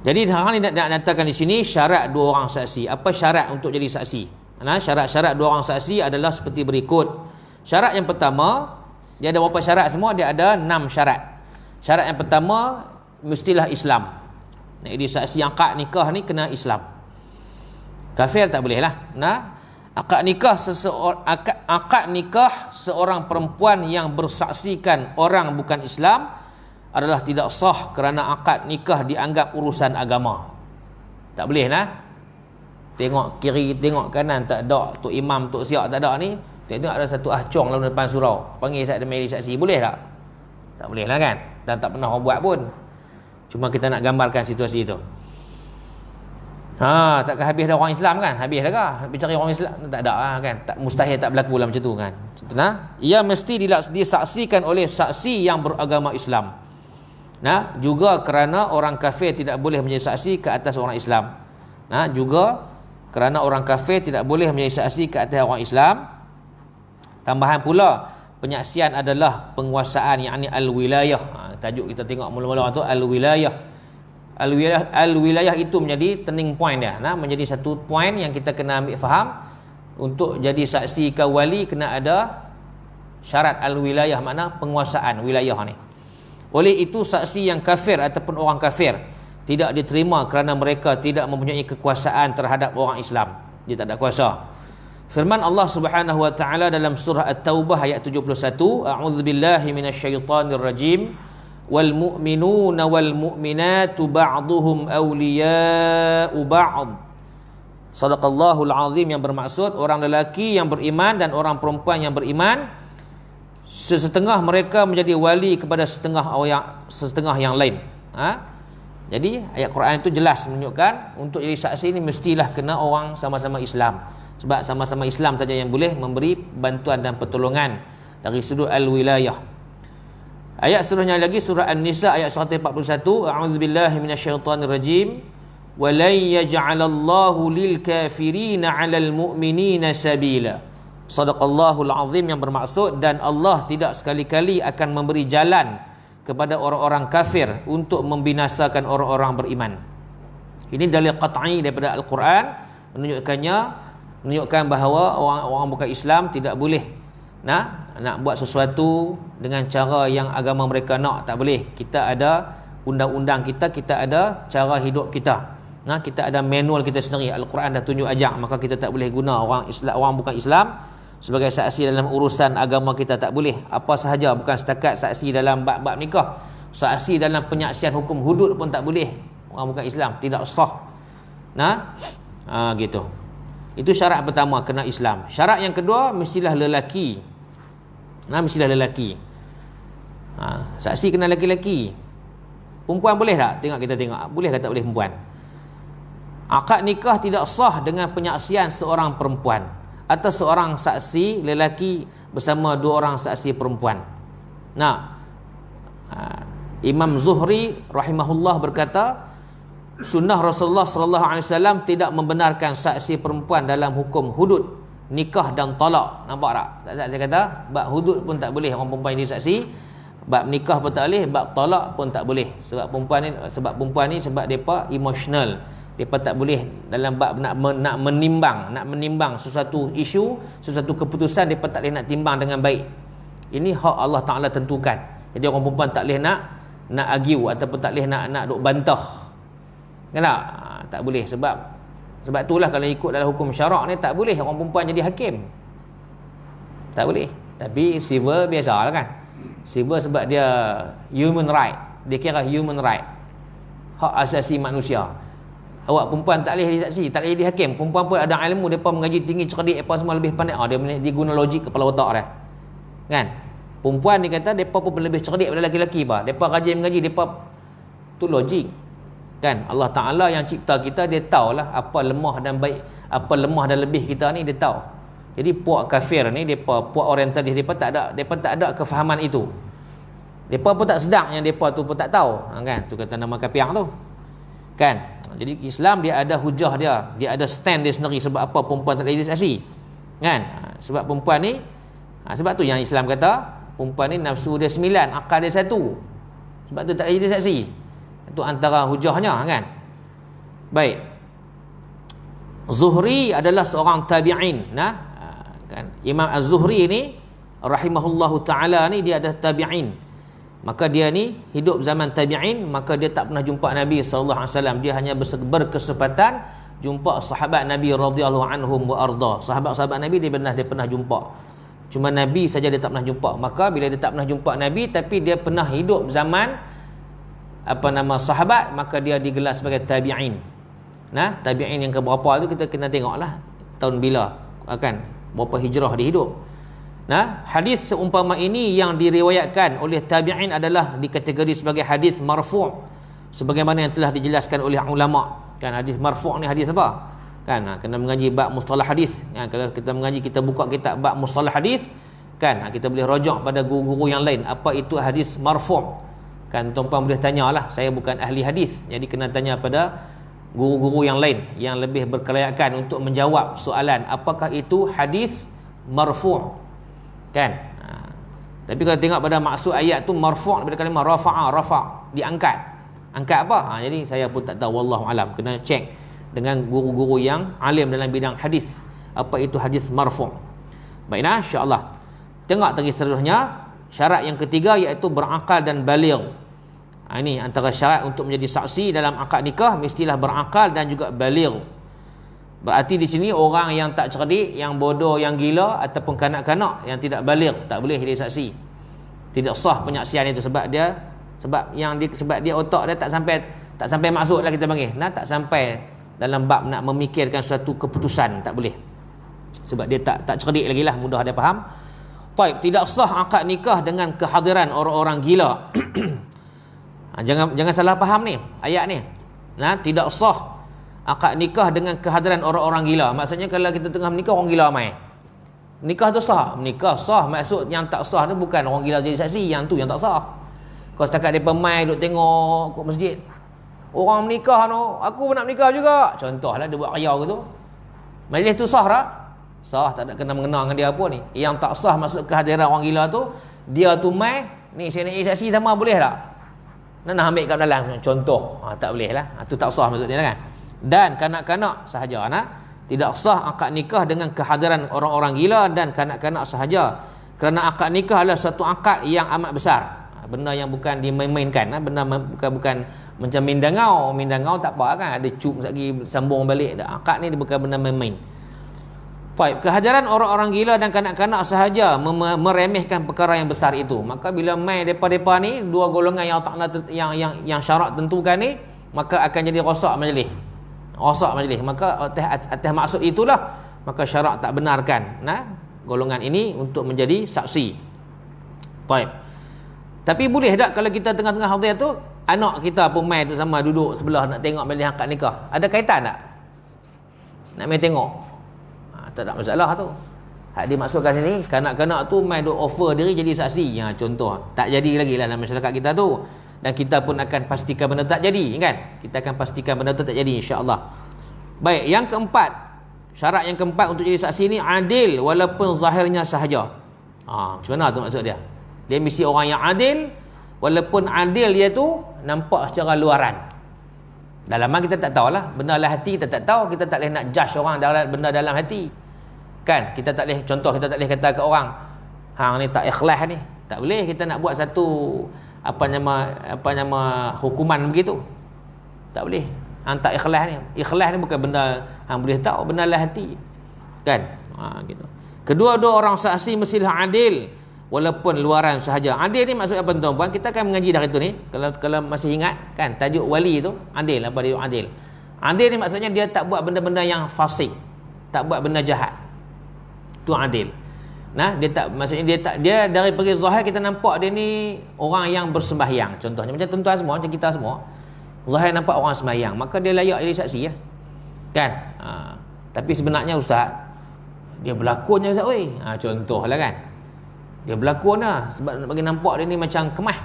Jadi sekarang ni nak nyatakan di sini syarat dua orang saksi. Apa syarat untuk jadi saksi? Syarat-syarat dua orang saksi adalah seperti berikut. Syarat yang pertama, dia ada berapa syarat semua? Dia ada 6 syarat. Syarat yang pertama, mestilah Islam. Jadi saksi akad nikah ni kena Islam. Kafir tak boleh lah. Akad nikah seorang perempuan yang bersaksikan orang bukan Islam adalah tidak sah, kerana akad nikah dianggap urusan agama. Tak boleh lah. Tengok kiri, tengok kanan, tak ada tok imam, tok siap tak ada ni. Tengok ada satu ahcong lalu depan surau, panggil saya ada majlis saksi, boleh tak? Tak boleh lah kan. Dan tak pernah orang buat pun. Cuma kita nak gambarkan situasi itu. Takkan habis dah orang Islam kan? Habis dah kah? Habis cari orang Islam? Tak ada lah kan? Tak, mustahil tak berlaku lah macam tu kan? Ia mesti disaksikan oleh saksi yang beragama Islam. Juga kerana orang kafir tidak boleh menjadi saksi ke atas orang Islam. Juga kerana orang kafir tidak boleh menjadi saksi ke atas orang Islam. Tambahan pula, penyaksian adalah penguasaan, yakni al-wilayah. Tajuk kita tengok mula-mula tu al-wilayah. Al-wilayah itu menjadi turning point dia. Menjadi satu point yang kita kena ambil faham. Untuk jadi saksi ke wali kena ada syarat al-wilayah, makna penguasaan wilayah ni. Oleh itu saksi yang kafir ataupun orang kafir tidak diterima kerana mereka tidak mempunyai kekuasaan terhadap orang Islam. Dia tak ada kuasa. Firman Allah Subhanahu wa taala dalam surah At-Taubah ayat 71, a'udzubillahi minasyaitonir rajim. Wal mu'minuna wal mu'minatu ba'duhum awliya'u ba'd. Sadaqallahul azim, yang bermaksud orang lelaki yang beriman dan orang perempuan yang beriman, sesetengah mereka menjadi wali kepada setengah yang lain. Jadi ayat Quran itu jelas menunjukkan untuk jadi saksi ini mestilah kena orang sama-sama Islam. Sebab sama-sama Islam saja yang boleh memberi bantuan dan pertolongan dari sudut al-wilayah. Ayat seterusnya lagi surah An-Nisa ayat 141, a'udzubillahi minasyaitonir rajim. Wa lan yaj'alallahu lil kafirina 'alal mu'minina sabila. Sadaqallahul azim, yang bermaksud dan Allah tidak sekali-kali akan memberi jalan kepada orang-orang kafir untuk membinasakan orang-orang beriman. Ini dalil qat'i daripada Al-Quran menunjukkan bahawa orang bukan Islam tidak boleh nak buat sesuatu dengan cara yang agama mereka nak, tak boleh. Kita ada undang-undang kita ada cara hidup kita. Kita ada manual kita sendiri. Al-Quran dah tunjuk ajak, maka kita tak boleh guna orang bukan Islam sebagai saksi dalam urusan agama kita, tak boleh. Apa sahaja, bukan setakat saksi dalam bab-bab nikah, saksi dalam penyaksian hukum hudud pun tak boleh. Orang bukan Islam tidak sah. Nah, gitu. Itu syarat pertama, kena Islam. Syarat yang kedua, mestilah lelaki. Mestilah lelaki. Saksi kena lelaki. Perempuan boleh tak? Kita tengok. Boleh ke tak boleh perempuan? Akad nikah tidak sah dengan penyaksian seorang perempuan atau seorang saksi lelaki bersama dua orang saksi perempuan. Imam Zuhri rahimahullah berkata, sunnah Rasulullah sallallahu alaihi wasallam tidak membenarkan saksi perempuan dalam hukum hudud, nikah dan talak. Nampak tak? Saya kata bab hudud pun tak boleh orang perempuan jadi saksi, bab nikah pun tak boleh, bab talak pun tak boleh. Sebab perempuan ni sebab depa emosional. Depa tak boleh dalam bab nak menimbang sesuatu isu, sesuatu keputusan, depa tak boleh nak timbang dengan baik. Ini hak Allah Taala tentukan. Jadi orang perempuan tak boleh nak argue ataupun tak boleh nak duk bantah. Kan tak? Tak boleh sebab itulah kalau ikut dalam hukum syarak ni tak boleh orang perempuan jadi hakim. Tak boleh. Tapi civil biasalah kan. Civil sebab dia human right. Dia kira human right. Hak asasi manusia. Awak perempuan tak boleh jadi saksi, tak boleh jadi hakim. Perempuan pun ada ilmu, depa mengaji tinggi, cerdik, apa semua lebih pandai. Dia guna logik kepala otak dia. Kan? Perempuan ni kata depa pun lebih cerdik daripada lelaki bah. Depa rajin mengaji, depa tu logik. Kan? Allah Taala yang cipta kita, dia tahulah apa lemah dan baik, apa lemah dan lebih kita ni dia tahu. Jadi puak kafir ni, puak orientalis, depa tak ada kefahaman itu. Depa pun tak sedar yang depa tu pun tak tahu. Kan? Tu kata nama kapiang tu. Kan? Jadi Islam dia ada hujah dia ada stand dia sendiri. Sebab apa perempuan tak boleh jadi saksi? Kan? Sebab perempuan ni sebab tu yang Islam kata perempuan ni nafsu dia 9, akal dia 1. Sebab tu tak boleh jadi saksi. Itu antara hujahnya kan. Baik. Zuhri adalah seorang tabi'in. Kan? Imam Az-Zuhri ni rahimahullahu ta'ala ni dia ada tabi'in. Maka dia ni hidup zaman tabi'in, maka dia tak pernah jumpa Nabi sallallahu alaihi wasallam. Dia hanya berkesempatan jumpa sahabat Nabi radhiyallahu anhum wa arda. Sahabat-sahabat Nabi dia pernah jumpa. Cuma Nabi saja dia tak pernah jumpa. Maka bila dia tak pernah jumpa Nabi tapi dia pernah hidup zaman sahabat, maka dia digelar sebagai tabi'in. Tabi'in yang keberapa tu kita kena tengoklah tahun bila akan berapa hijrah dia hidup. Hadis seumpama ini yang diriwayatkan oleh tabi'in adalah dikategori sebagai hadis marfu', sebagaimana yang telah dijelaskan oleh ulama. Kan hadis marfu' ni hadis apa? Kan kena mengaji bab mustalah hadis. Kalau kita mengaji, kita buka kitab bab mustalah hadis, kan kita boleh rujuk pada guru-guru yang lain apa itu hadis marfu'. Kan tuan-tuan boleh tanyalah, saya bukan ahli hadis, jadi kena tanya pada guru-guru yang lain yang lebih berkelayakan untuk menjawab soalan apakah itu hadis marfu'. Kan? Tapi kalau tengok pada maksud ayat tu marfu' daripada kalimah rafa', diangkat. Angkat apa? Jadi saya pun tak tahu, wallahu alam. Kena cek dengan guru-guru yang alim dalam bidang hadis apa itu hadis marfu'. Baiklah, insya-Allah. Tengok lagi seterusnya, syarat yang ketiga iaitu berakal dan baligh. Ini antara syarat untuk menjadi saksi dalam akad nikah, mestilah berakal dan juga baligh. Berarti di sini orang yang tak cerdik, yang bodoh, yang gila ataupun kanak-kanak yang tidak baligh tak boleh jadi saksi. Tidak sah penyaksian itu sebab dia otak dia tak sampai maksud lah kita panggil. Tak sampai dalam bab nak memikirkan suatu keputusan, tak boleh. Sebab dia tak cerdik lagi lah, mudah dia faham. Baik, tidak sah akad nikah dengan kehadiran orang-orang gila. Jangan salah faham ni ayat ni. Tidak sah akad nikah dengan kehadiran orang-orang gila. Maksudnya kalau kita tengah menikah orang gila mai. Nikah tu sah. Nikah sah, maksud yang tak sah tu bukan orang gila jadi saksi, yang tu yang tak sah. Kau setakat depa mai duk tengok kat masjid. Orang menikah tu, aku pun nak menikah juga. Contohlah dia buat raya gitu. Majlis tu sah tak? Sah, tak ada kena mengenal dengan dia apa ni. Yang tak sah maksud kehadiran orang gila tu, dia tu mai, ni saya nak jadi saksi sama boleh tak? Nak ambil kat dalam contoh. Tak boleh lah. Tu tak sah maksudnya kan. Dan kanak-kanak sahaja tidak sah akad nikah dengan kehadiran orang-orang gila dan kanak-kanak sahaja, kerana akad nikah adalah satu akad yang amat besar, benda yang bukan dimain-mainkan, benda bukan macam mindangau tak apa kan, ada cup lagi sambung balik. Akad ni bukan benda main-main. Baik, kehadiran orang-orang gila dan kanak-kanak sahaja meremehkan perkara yang besar itu. Maka bila mai depa-depa ni dua golongan yang syarat tentukan ni, maka akan jadi rosak majlis. rosak majlis, maka atas maksud itulah maka syarak tak benarkan golongan ini untuk menjadi saksi. Baik. Tapi boleh tak kalau kita tengah-tengah hadir tu anak kita pun mai tu sama duduk sebelah nak tengok majlis akad nikah? Ada kaitan tak? Nak mai tengok? Tak ada masalah tu. Hak dimaksudkan sini kanak-kanak tu mai duk offer diri jadi saksi. Contoh tak jadi lagi lah dalam masyarakat kita tu. Dan kita pun akan pastikan benda tak jadi, kan? Kita akan pastikan benda tu tak jadi, insya-Allah. Baik, yang keempat, syarat yang keempat untuk jadi saksi ni adil walaupun zahirnya sahaja. Macam mana tu maksud dia? Dia mesti orang yang adil, walaupun adil dia tu nampak secara luaran. Dalaman kita tak tahulah, benda dalam hati kita tak tahu, kita tak boleh nak judge orang dalam benda dalam hati. Kan? Kita tak boleh, contoh kita tak boleh kata ke orang, hang ni tak ikhlas ni. Tak boleh kita nak buat satu apa nama hukuman begitu. Tak boleh. Hang tak ikhlas ni. Ikhlas ni bukan benda hang boleh tahu, benda dalam hati. Kan? Gitu. Kedua-dua orang saksi mestilah adil walaupun luaran sahaja. Adil ni maksud apa tuan-tuan? Kita akan mengaji dah itu ni. Kalau masih ingat kan tajuk wali tu, adil, apa dia adil? Adil ni maksudnya dia tak buat benda-benda yang fasik. Tak buat benda jahat. Tu adil. Dia tak, maksudnya dia dari pergi zahir kita nampak dia ni orang yang bersembahyang. Contohnya macam tuan-tuan semua, macam kita semua, zahir nampak orang sembahyang, maka dia layak jadi saksi ya. Kan? Tapi sebenarnya ustaz, dia berlakonnya ustaz oi. Contohlah kan. Dia berlakon lah sebab nak bagi nampak dia ni macam kemah.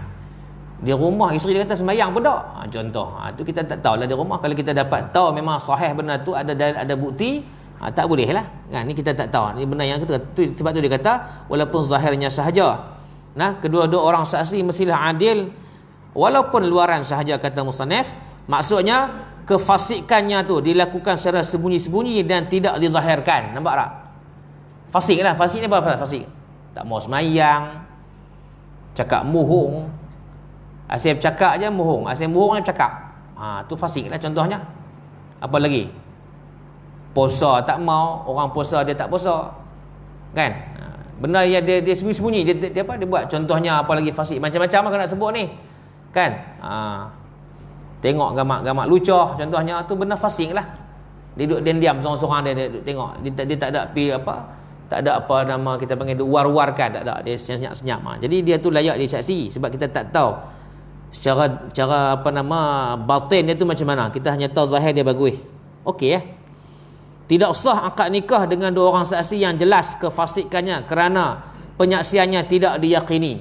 Di rumah isteri dia kata sembahyang pun tak. Contoh. Tu kita tak tahulah di rumah. Kalau kita dapat tahu memang sahih benar tu, ada bukti, tak boleh lah. Ni kita tak tahu. Ni benar yang kata. Sebab tu dia kata walaupun zahirnya sahaja. Kedua-dua orang saksi mestilah adil walaupun luaran sahaja, kata musannif. Maksudnya kefasikannya tu dilakukan secara sembunyi-sembunyi dan tidak dizahirkan. Nampak tak? Fasik lah. Fasik ni apa fasik? Tak mau semayang, cakap muhung. Asyik bercakap je muhung, asyik muhung je bercakap. Tu fasik lah contohnya. Apa lagi? Puasa tak mau, orang puasa dia tak puasa. Kan? Benda yang dia sembunyi-sembunyi, dia apa dia buat. Contohnya apa lagi fasik? Macam-macam lah nak sebut ni. Kan? Tengok gamak-gamak lucah contohnya, tu benda fasik lah. Dia duduk diam seorang-seorang dia duduk tengok. Dia tak ada tak ada apa nama kita panggil war-warkan, tak ada, dia senyap-senyap. Jadi dia tu layak jadi saksi sebab kita tak tahu secara apa nama batin dia tu macam mana. Kita hanya tahu zahir dia bagus. Okey ya. Tidak sah akad nikah dengan dua orang saksi yang jelas kefasikannya kerana penyaksiannya tidak diyakini.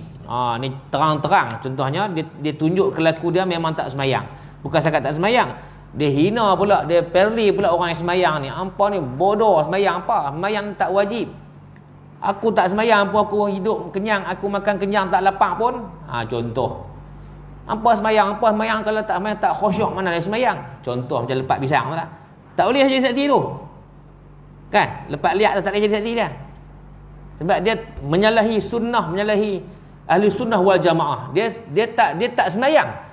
Ni terang-terang contohnya dia tunjuk kelaku dia memang tak semayang. Bukan setakat tak semayang, dia hina pula, dia perli pula orang yang semayang ni. Hampa ni bodoh, semayang apa? Semayang tak wajib. Aku tak semayang pun aku hidup kenyang, aku makan kenyang tak lapar pun. Contoh. Hampa semayang kalau tak semayang tak khusyuk, mana dia semayang? Contoh macam lepak pisang tu tak? Tak boleh jadi saksi tu. Kan? Lepak liat tu tak boleh jadi saksi dia. Sebab dia menyalahi sunnah, menyalahi ahli sunnah wal jamaah. Dia tak semayang.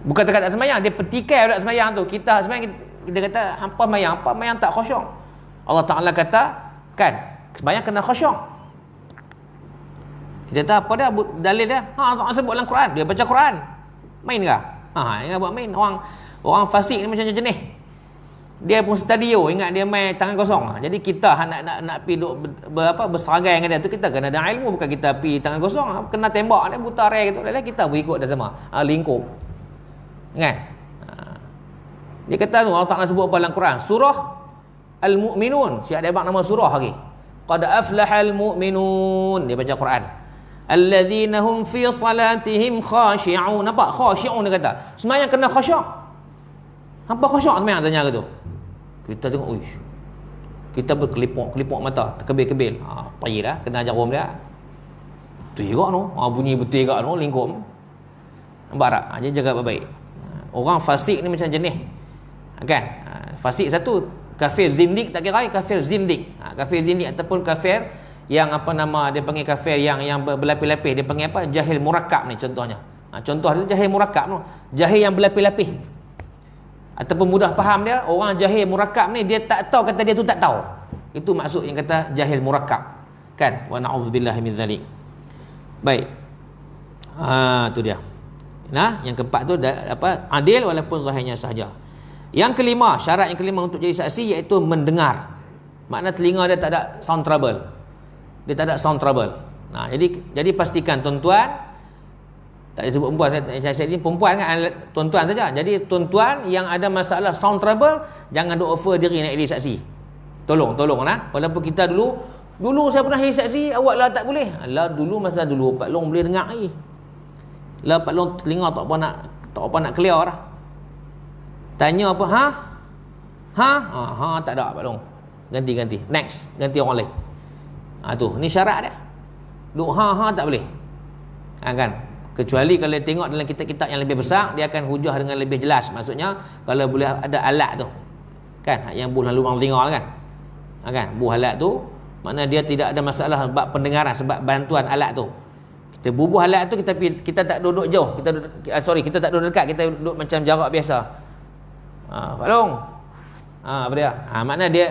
Bukan tak semayang, dia petikai budak semayang tu. Kita semayang, kita kata hampa semayang tak khusyuk. Allah Ta'ala kata, kan, semayang kena khusyuk. Kita kata apa dia dalil dia? Tak sebut dalam Quran. Dia baca Quran. Main ke? Ingat buat main. Orang fasik ni macam jenis. Dia pun stadio, ingat dia main tangan kosong. Jadi kita nak pergi berserangai dengan dia tu, kita kena ada ilmu, bukan kita pergi tangan kosong. Kena tembak dia buta rare gitu. Kita berikut dah sama. Lingkup. Kan? Dia kata tu Allah Ta'ala sebut apa dalam Quran? Surah Al-Mu'minun. Siap dia bak nama surah lagi. Qad aflahal mu'minun. Dia baca Quran. Alladzina hum fi salatihim khashi'un. Nampak? Khashi'un dia kata. Semayang kena khasyuk. Hampa khasyuk semayang tanya gitu. Kita tengok, uish. Kita berkelipuk mata, terkebil-kebil. Payah dah, kena ajar dia. Betul juga tu. Bunyi betul juga tu, lingkup. Nampak tak? Dia jaga baik-baik. Orang fasik ni macam jenis. Kan? Fasik satu, kafir zindik tak kira, kafir zindik. Kafir zindik ataupun kafir yang apa nama dia panggil kafir yang berlapis-lapis, dia panggil apa? Jahil murakkab ni contohnya. Contoh tu jahil murakkab tu. Jahil yang berlapis-lapis. Ataupun mudah faham dia, orang jahil murakkab ni dia tak tahu kata dia tu tak tahu. Itu maksud yang kata jahil murakkab. Kan? Wa na'udzubillahi min dzalik. Baik. Tu dia. Yang keempat tu adil walaupun zahirnya sahaja. Yang kelima, syarat yang kelima untuk jadi saksi iaitu mendengar. Makna telinga dia tak ada sound trouble. Dia tak ada sound trouble. Nah, jadi pastikan tuan-tuan, tak disebut perempuan, saya ni perempuan kan, tuan-tuan saja. Jadi tuan-tuan yang ada masalah sound trouble, jangan duk offer diri nak jadi saksi. Tolong lah. Walaupun kita dulu saya pernah jadi saksi, awak lah tak boleh. Alah, dulu masa dulu Pak Long boleh dengar lagi. Lah Pak Long telinga tak apa nak clear dah. Tanya apa? Tak ada Pak Long. Ganti. Next. Ganti orang lain. Tu. Ni syarat dia. Duk tak boleh. Kan? Kecuali kalau tengok dalam kitab-kitab yang lebih besar, dia akan hujah dengan lebih jelas. Maksudnya, kalau boleh ada alat tu. Kan? Yang buh lubang telinga kan? Kan? Buh alat tu, makna dia tidak ada masalah sebab pendengaran, sebab bantuan alat tu. Kita bubuh alat tu, kita tak duduk jauh. Kita tak duduk dekat. Kita duduk macam jarak biasa. Pak Long. Apa dia? Makna dia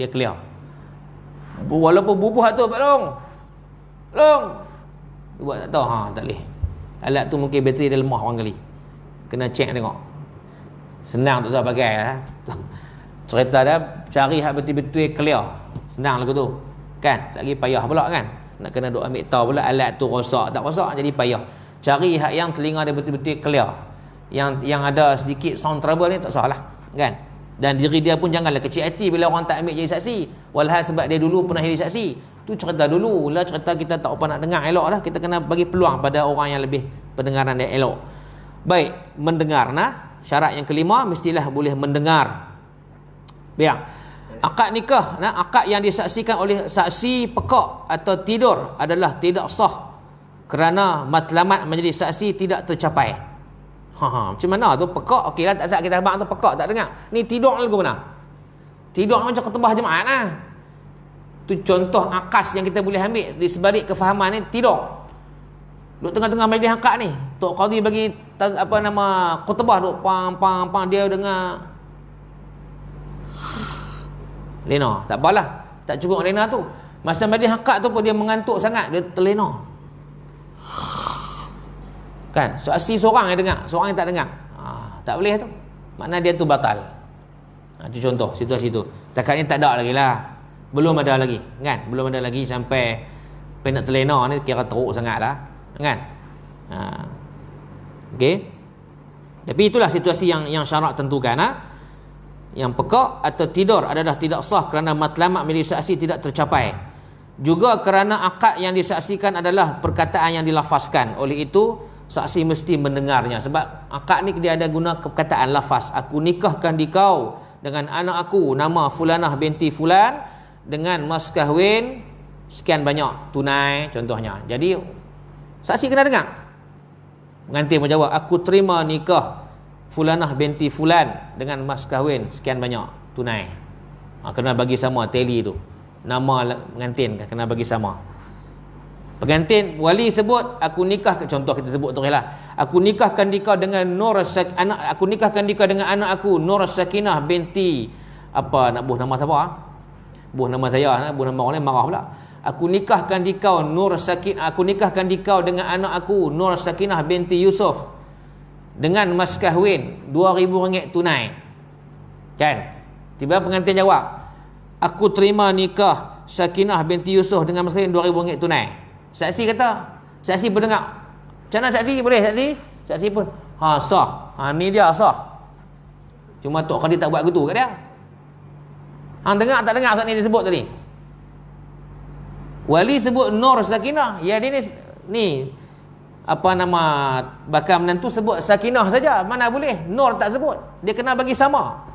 clear. Walaupun bubuh tu Pak Long. Buat tak tahu. Tak boleh. Alat tu mungkin bateri dia lemah orang kali. Kena check tengok. Senang tak usah pakai lah. Cerita dia cari hak betul-betul clear. Senang lagu tu. Kan? Tak lagi payah pula kan? Nak kena duk ambil tahu pula alat tu rosak tak rosak, jadi payah. Cari hak yang telinga dia betul-betul clear. Yang ada sedikit sound trouble ni tak salah kan. Dan diri dia pun janganlah kecil hati bila orang tak ambil jadi saksi, walhal sebab dia dulu pernah jadi saksi. Tu cerita dulu lah, cerita kita tak apa nak dengar elok dah. Kita kena bagi peluang pada orang yang lebih pendengaran dia elok. Baik, mendengar nah. Syarat yang kelima, mestilah boleh mendengar. Biar akad nikah nah, akad yang disaksikan oleh saksi pekak atau tidur adalah tidak sah kerana matlamat menjadi saksi tidak tercapai. Macam mana tu pekak? Okeylah, tak sah kita abang tu pekak tak dengar. Ni tidur lagu mana? Tidur macam ketebah jemaat lah. Tu contoh akas yang kita boleh ambil di sebalik kefahaman ni, tidur. Duk tengah-tengah majlis akad ni, Tok Qadhi bagi khutbah duk pang dia dengar lena. Tak apalah, tak cukup lena tu. Masa majlis akad tu pun dia mengantuk sangat, dia terlena. Kan? Saksi seorang yang dengar, seorang yang tak dengar. Tak boleh tu. Makna dia tu batal. Itu contoh situasi tu. Takat ni tak ada lagi lah. Belum ada lagi, kan? Belum ada lagi sampai nak terlena ni kira teruk sangat lah, kan? Okey. Tapi itulah situasi yang syarak tentukan. Yang pekak atau tidur adalah tidak sah kerana matlamat menjadi saksi tidak tercapai. Juga kerana akad yang disaksikan adalah perkataan yang dilafazkan. Oleh itu, saksi mesti mendengarnya. Sebab akad ni dia ada guna perkataan lafaz. Aku nikahkan dikau dengan anak aku nama Fulanah binti Fulan dengan mas kahwin sekian banyak tunai contohnya. Jadi saksi kena dengar. Pengantin menjawab, aku terima nikah Fulanah binti Fulan dengan mas kahwin sekian banyak tunai. Kena bagi sama tally tu. Nama pengantin kena bagi sama. Pengantin wali sebut aku nikah, contoh kita sebut tu lah. Aku nikahkan dikau dengan aku nikahkan dikau dengan anak aku Nur Sakinah binti apa, nak buh nama siapa? Buh nama saya, buh nama orang lain marah pula. Aku nikahkan dikau aku nikahkan dikau dengan anak aku Nur Sakinah binti Yusuf dengan mas kahwin RM2,000 tunai. Kan? Tiba pengantin jawab, aku terima nikah Sakinah binti Yusuf dengan mas kahwin RM2,000 tunai. Saksi kata, saksi berdengar. Macam mana saksi? Boleh saksi? Saksi pun, sah. Ni dia sah. Cuma Tok Qadhi tak buat gitu kat dia. Hang dengar tak dengar saat ni disebut tadi? Wali sebut Nur Sakinah. Ya dia ni apa nama bakal menantu sebut Sakinah saja. Mana boleh? Nur tak sebut. Dia kena bagi sama.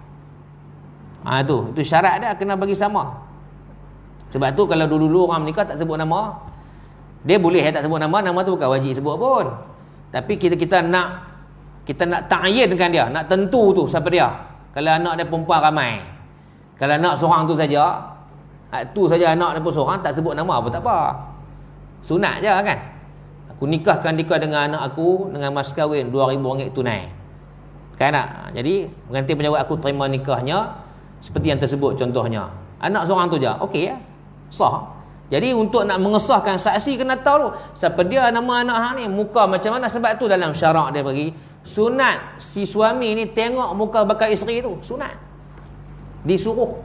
Itu syarat dia, kena bagi sama. Sebab tu kalau dulu-dulu orang menikah tak sebut nama, dia boleh tak sebut nama tu bukan wajib sebut pun. Tapi kita nak ta'yin dengan dia, nak tentu tu siapa dia. Kalau anak dia perempuan ramai. Kalau anak seorang tu saja, anak dia pun seorang, tak sebut nama pun tak apa. Sunat je kan. Aku nikahkan dikau dengan anak aku dengan mas kahwin RM2,000 tunai. Kan tak? Jadi pengantin menjawab, aku terima nikahnya seperti yang tersebut contohnya. Anak seorang tu je, okey ya, sah. Jadi untuk nak mengesahkan saksi kena tahu siapa dia nama anak hang ni, muka macam mana. Sebab tu dalam syarak dia bagi Sunat si suami ni tengok muka bakal isteri tu, sunat. Disuruh.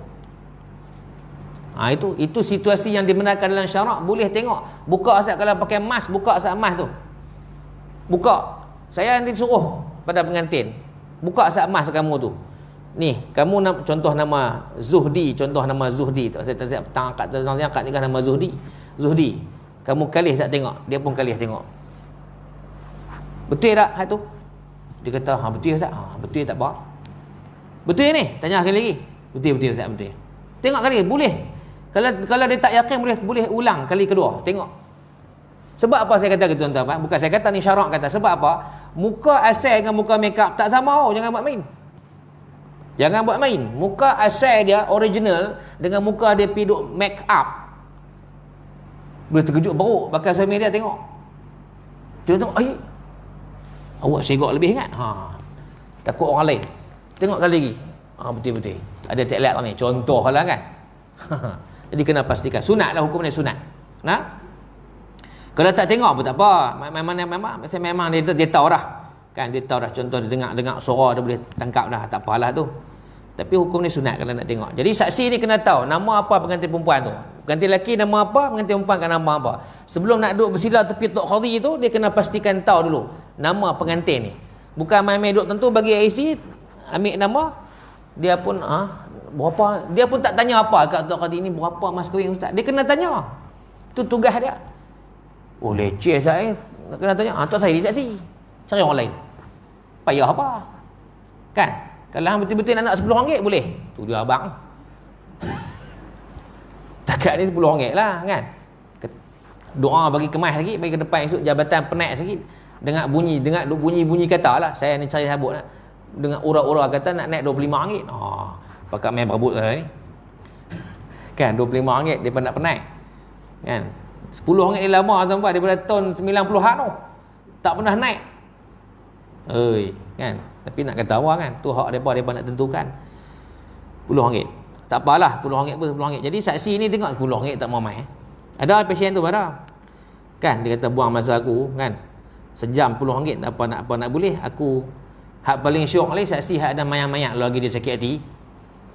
Itu situasi yang dibenarkan dalam syarak, boleh tengok. Buka asal kalau pakai mask, buka asal mask tu. Buka. Saya disuruh pada pengantin. Buka asal mask kamu tu. Ni, kamu contoh nama Zuhdi, Saya angkat ni kan nama Zuhdi. Zuhdi, kamu kalih tak tengok? Dia pun kalih tengok. Betul tak hak tu? Dia kata, betul Ustaz. Betul tak apa. Betul ni? Tanya sekali lagi. Betul Ustaz, betul. Tengok kali, boleh. Kalau dia tak yakin, boleh ulang kali kedua. Tengok. Sebab apa saya kata gitu tuan-tuan? Bukan saya kata ni syarak kata. Sebab apa? Muka asal dengan muka makeup tak sama. Jangan buat main. Jangan buat main. Muka asal dia original dengan muka dia pergi make up. Boleh terkejut beruk bakal suami dia tengok. Tengok, awak segok lebih kan? Takut orang lain. Tengok kali lagi. Betul-betul. Ada teklat ni. Contoh lah kan. Jadi kena pastikan. Sunat lah hukum ni, sunat. Kalau tak tengok pun tak apa. Memang dia tahu dah. Kan dia tahu dah. Contoh dia dengar suara dia boleh tangkap dah. Tak apalah tu. Tapi hukum ni sunat kalau nak tengok. Jadi saksi ni kena tahu nama apa pengantin perempuan tu. Pengantin lelaki nama apa, pengantin perempuan kan nama apa. Sebelum nak duduk bersila tepi Tok Khadi tu, dia kena pastikan tahu dulu nama pengantin ni. Bukan main-main duduk tentu bagi IC, ambil nama, dia pun berapa, dia pun tak tanya apa kat Tok Khadi ni, berapa mas kahwin ustaz. Dia kena tanya. Itu tugas dia. Oh leceh saya. Kena tanya. Tak saya saksi. Cari orang lain. Payah apa? Kan? Kalau hang betul-betul nak RM10 boleh. Tu dia abang. Takat ni RM10 lah kan. Doa bagi kemas lagi, bagi ke depan esok jabatan penat sikit. Dengar bunyi kata lah. Saya ni cari sabut lah. Dengar ura-ura kata nak naik RM25. Pakat main berebut lah ni. Kan RM25 daripada nak penat. Kan? RM10 ni lama tuan-tuan daripada tahun 90-an tu. Tak pernah naik. Kan? Tapi nak kata awak kan, tu hak mereka nak tentukan. RM10. Tak apalah, RM10 pun RM10. Jadi saksi ni tengok RM10 tak mau main. Ada pasien tu pada. Kan dia kata buang masa aku kan. Sejam RM10 tak apa nak boleh. Aku hak paling syok lagi saksi hak ada mayat-mayat lagi dia sakit hati.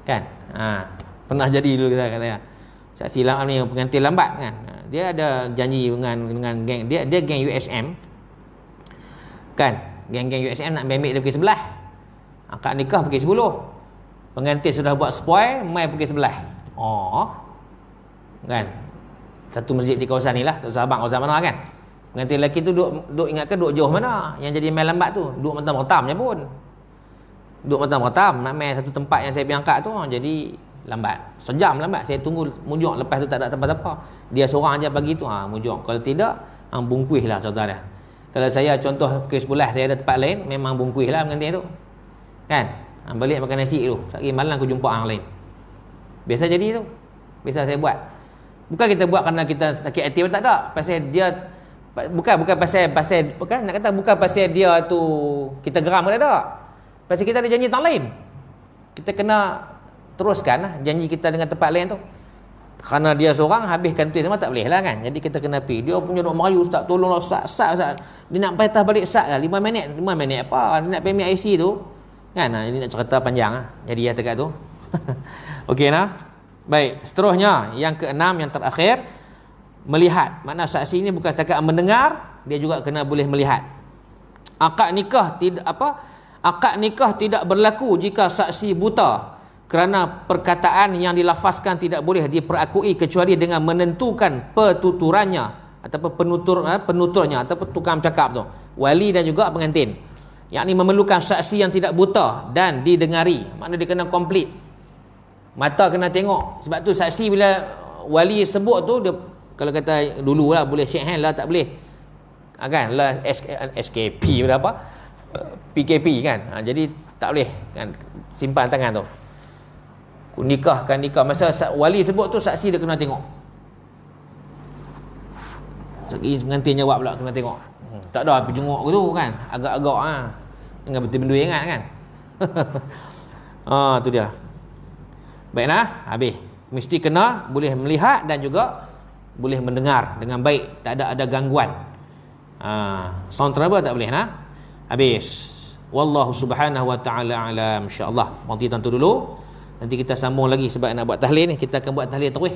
Kan? Pernah jadi dulu kita kata. Saksi ni pengantin lambat kan. Dia ada janji dengan geng dia geng USM. Kan? Geng-geng USM nak ambil dia pukul 11. Akad nikah pukul 10. Pengantin sudah buat spoil, mai pukul 11. Kan? Satu masjid di kawasan ni lah, tak usah abang kawasan mana kan. Pengantin lelaki tu duk ingatkan duk jauh mana. Yang jadi mai lambat tu, duk matam-matam je pun. Duk matam-matam nak mai satu tempat yang saya pergi angkat tu, jadi lambat. Sejam lambat. Saya tunggu mujur, lepas tu tak ada tempat apa. Dia seorang aja pagi tu, mujur. Kalau tidak, bungkuih lah contoh dia. Kalau saya contoh ke sebelah saya ada tempat lain, memang bungkuih lah pengantin tu. Kan? Balik makan nasi tu. Sekali malam aku jumpa orang lain. Biasa jadi tu. Biasa saya buat. Bukan kita buat kerana kita sakit hati pun tak ada. Pasal dia bukan pasal bukan nak kata bukan pasal dia tu kita geram ke tak ada. Pasal kita ada janji tempat lain. Kita kena teruskan lah janji kita dengan tempat lain tu. Kerana dia seorang habiskan tu semua tak boleh lah kan. Jadi kita kena pergi. Dia punya duk merayu, ustaz tolonglah ustaz. Dia nak patah balik ustaz lah 5 minit. 5 minit apa? Dia nak pergi IC tu. Kan? Ini nak cerita panjang lah. Jadi ya dekat tu. Okey nah. Baik, seterusnya yang keenam yang terakhir, melihat. Makna saksi ini bukan setakat mendengar, dia juga kena boleh melihat. Akad nikah tidak berlaku jika saksi buta. Kerana perkataan yang dilafazkan tidak boleh diperakui kecuali dengan menentukan petuturannya ataupun penuturnya ataupun tukang cakap tu, wali dan juga pengantin. Yang ini memerlukan saksi yang tidak buta dan didengari. Maknanya dia kena komplit. Mata kena tengok. Sebab tu saksi bila wali sebut tu dia, kalau kata dulu lah boleh shake hand lah, tak boleh. Kan lah SKP berapa? PKP kan. Jadi tak boleh kan simpan tangan tu. Nikah masa wali sebut tu saksi dia kena tengok. Sekali pengantin jawab pula kena tengok. Tak ada pergi jenguk ke tu kan. Agak-agak dengan betul-betul ingat kan. Tu dia. Baiklah, habis. Mesti kena boleh melihat dan juga boleh mendengar dengan baik, tak ada gangguan. Sound trouble tak boleh nah. Habis. Wallahu subhanahu wa ta'ala alam. InsyaAllah. Nanti tentu dulu. Nanti kita sambung lagi sebab nak buat tahlil ni. Kita akan buat tahlil terus.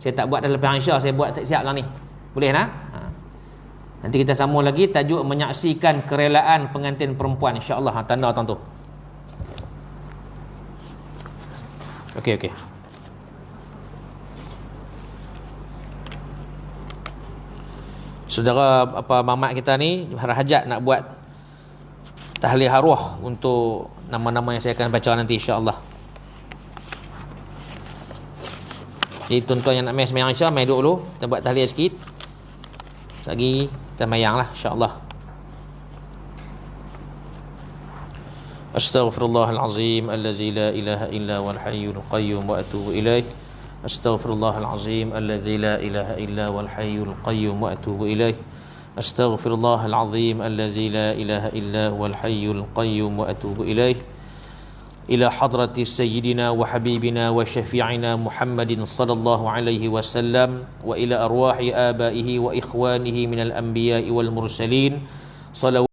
Saya tak buat dalam lepas Isya, saya buat siap-siap lah ni. Boleh nak? Nanti kita sambung lagi tajuk menyaksikan kerelaan pengantin perempuan, insya-Allah. Tanda tu. Okey. Saudara mamat kita ni berhajat nak buat tahlil arwah untuk nama-nama yang saya akan baca nanti, insya-Allah. Jadi tuan-tuan yang nak main sembahyang Isya, main duduk dulu. Kita buat tahlil sikit. Lagi kita mayang lah, insya-Allah. Astaghfirullahalazim allazi la ilaha illa wal hayyul qayyum wa atubu ilaih. Astaghfirullahalazim allazi la ilaha illa wal hayyul qayyum wa atubu ilaih. Astaghfirullahalazim allazi la ilaha illa wal hayyul qayyum wa atubu ilaih. إلى حضرة سيدنا وحبيبنا وشفيعنا محمد صلى الله عليه وسلم وإلى أرواح آبائه وإخوانه من الأنبياء والمرسلين صلوات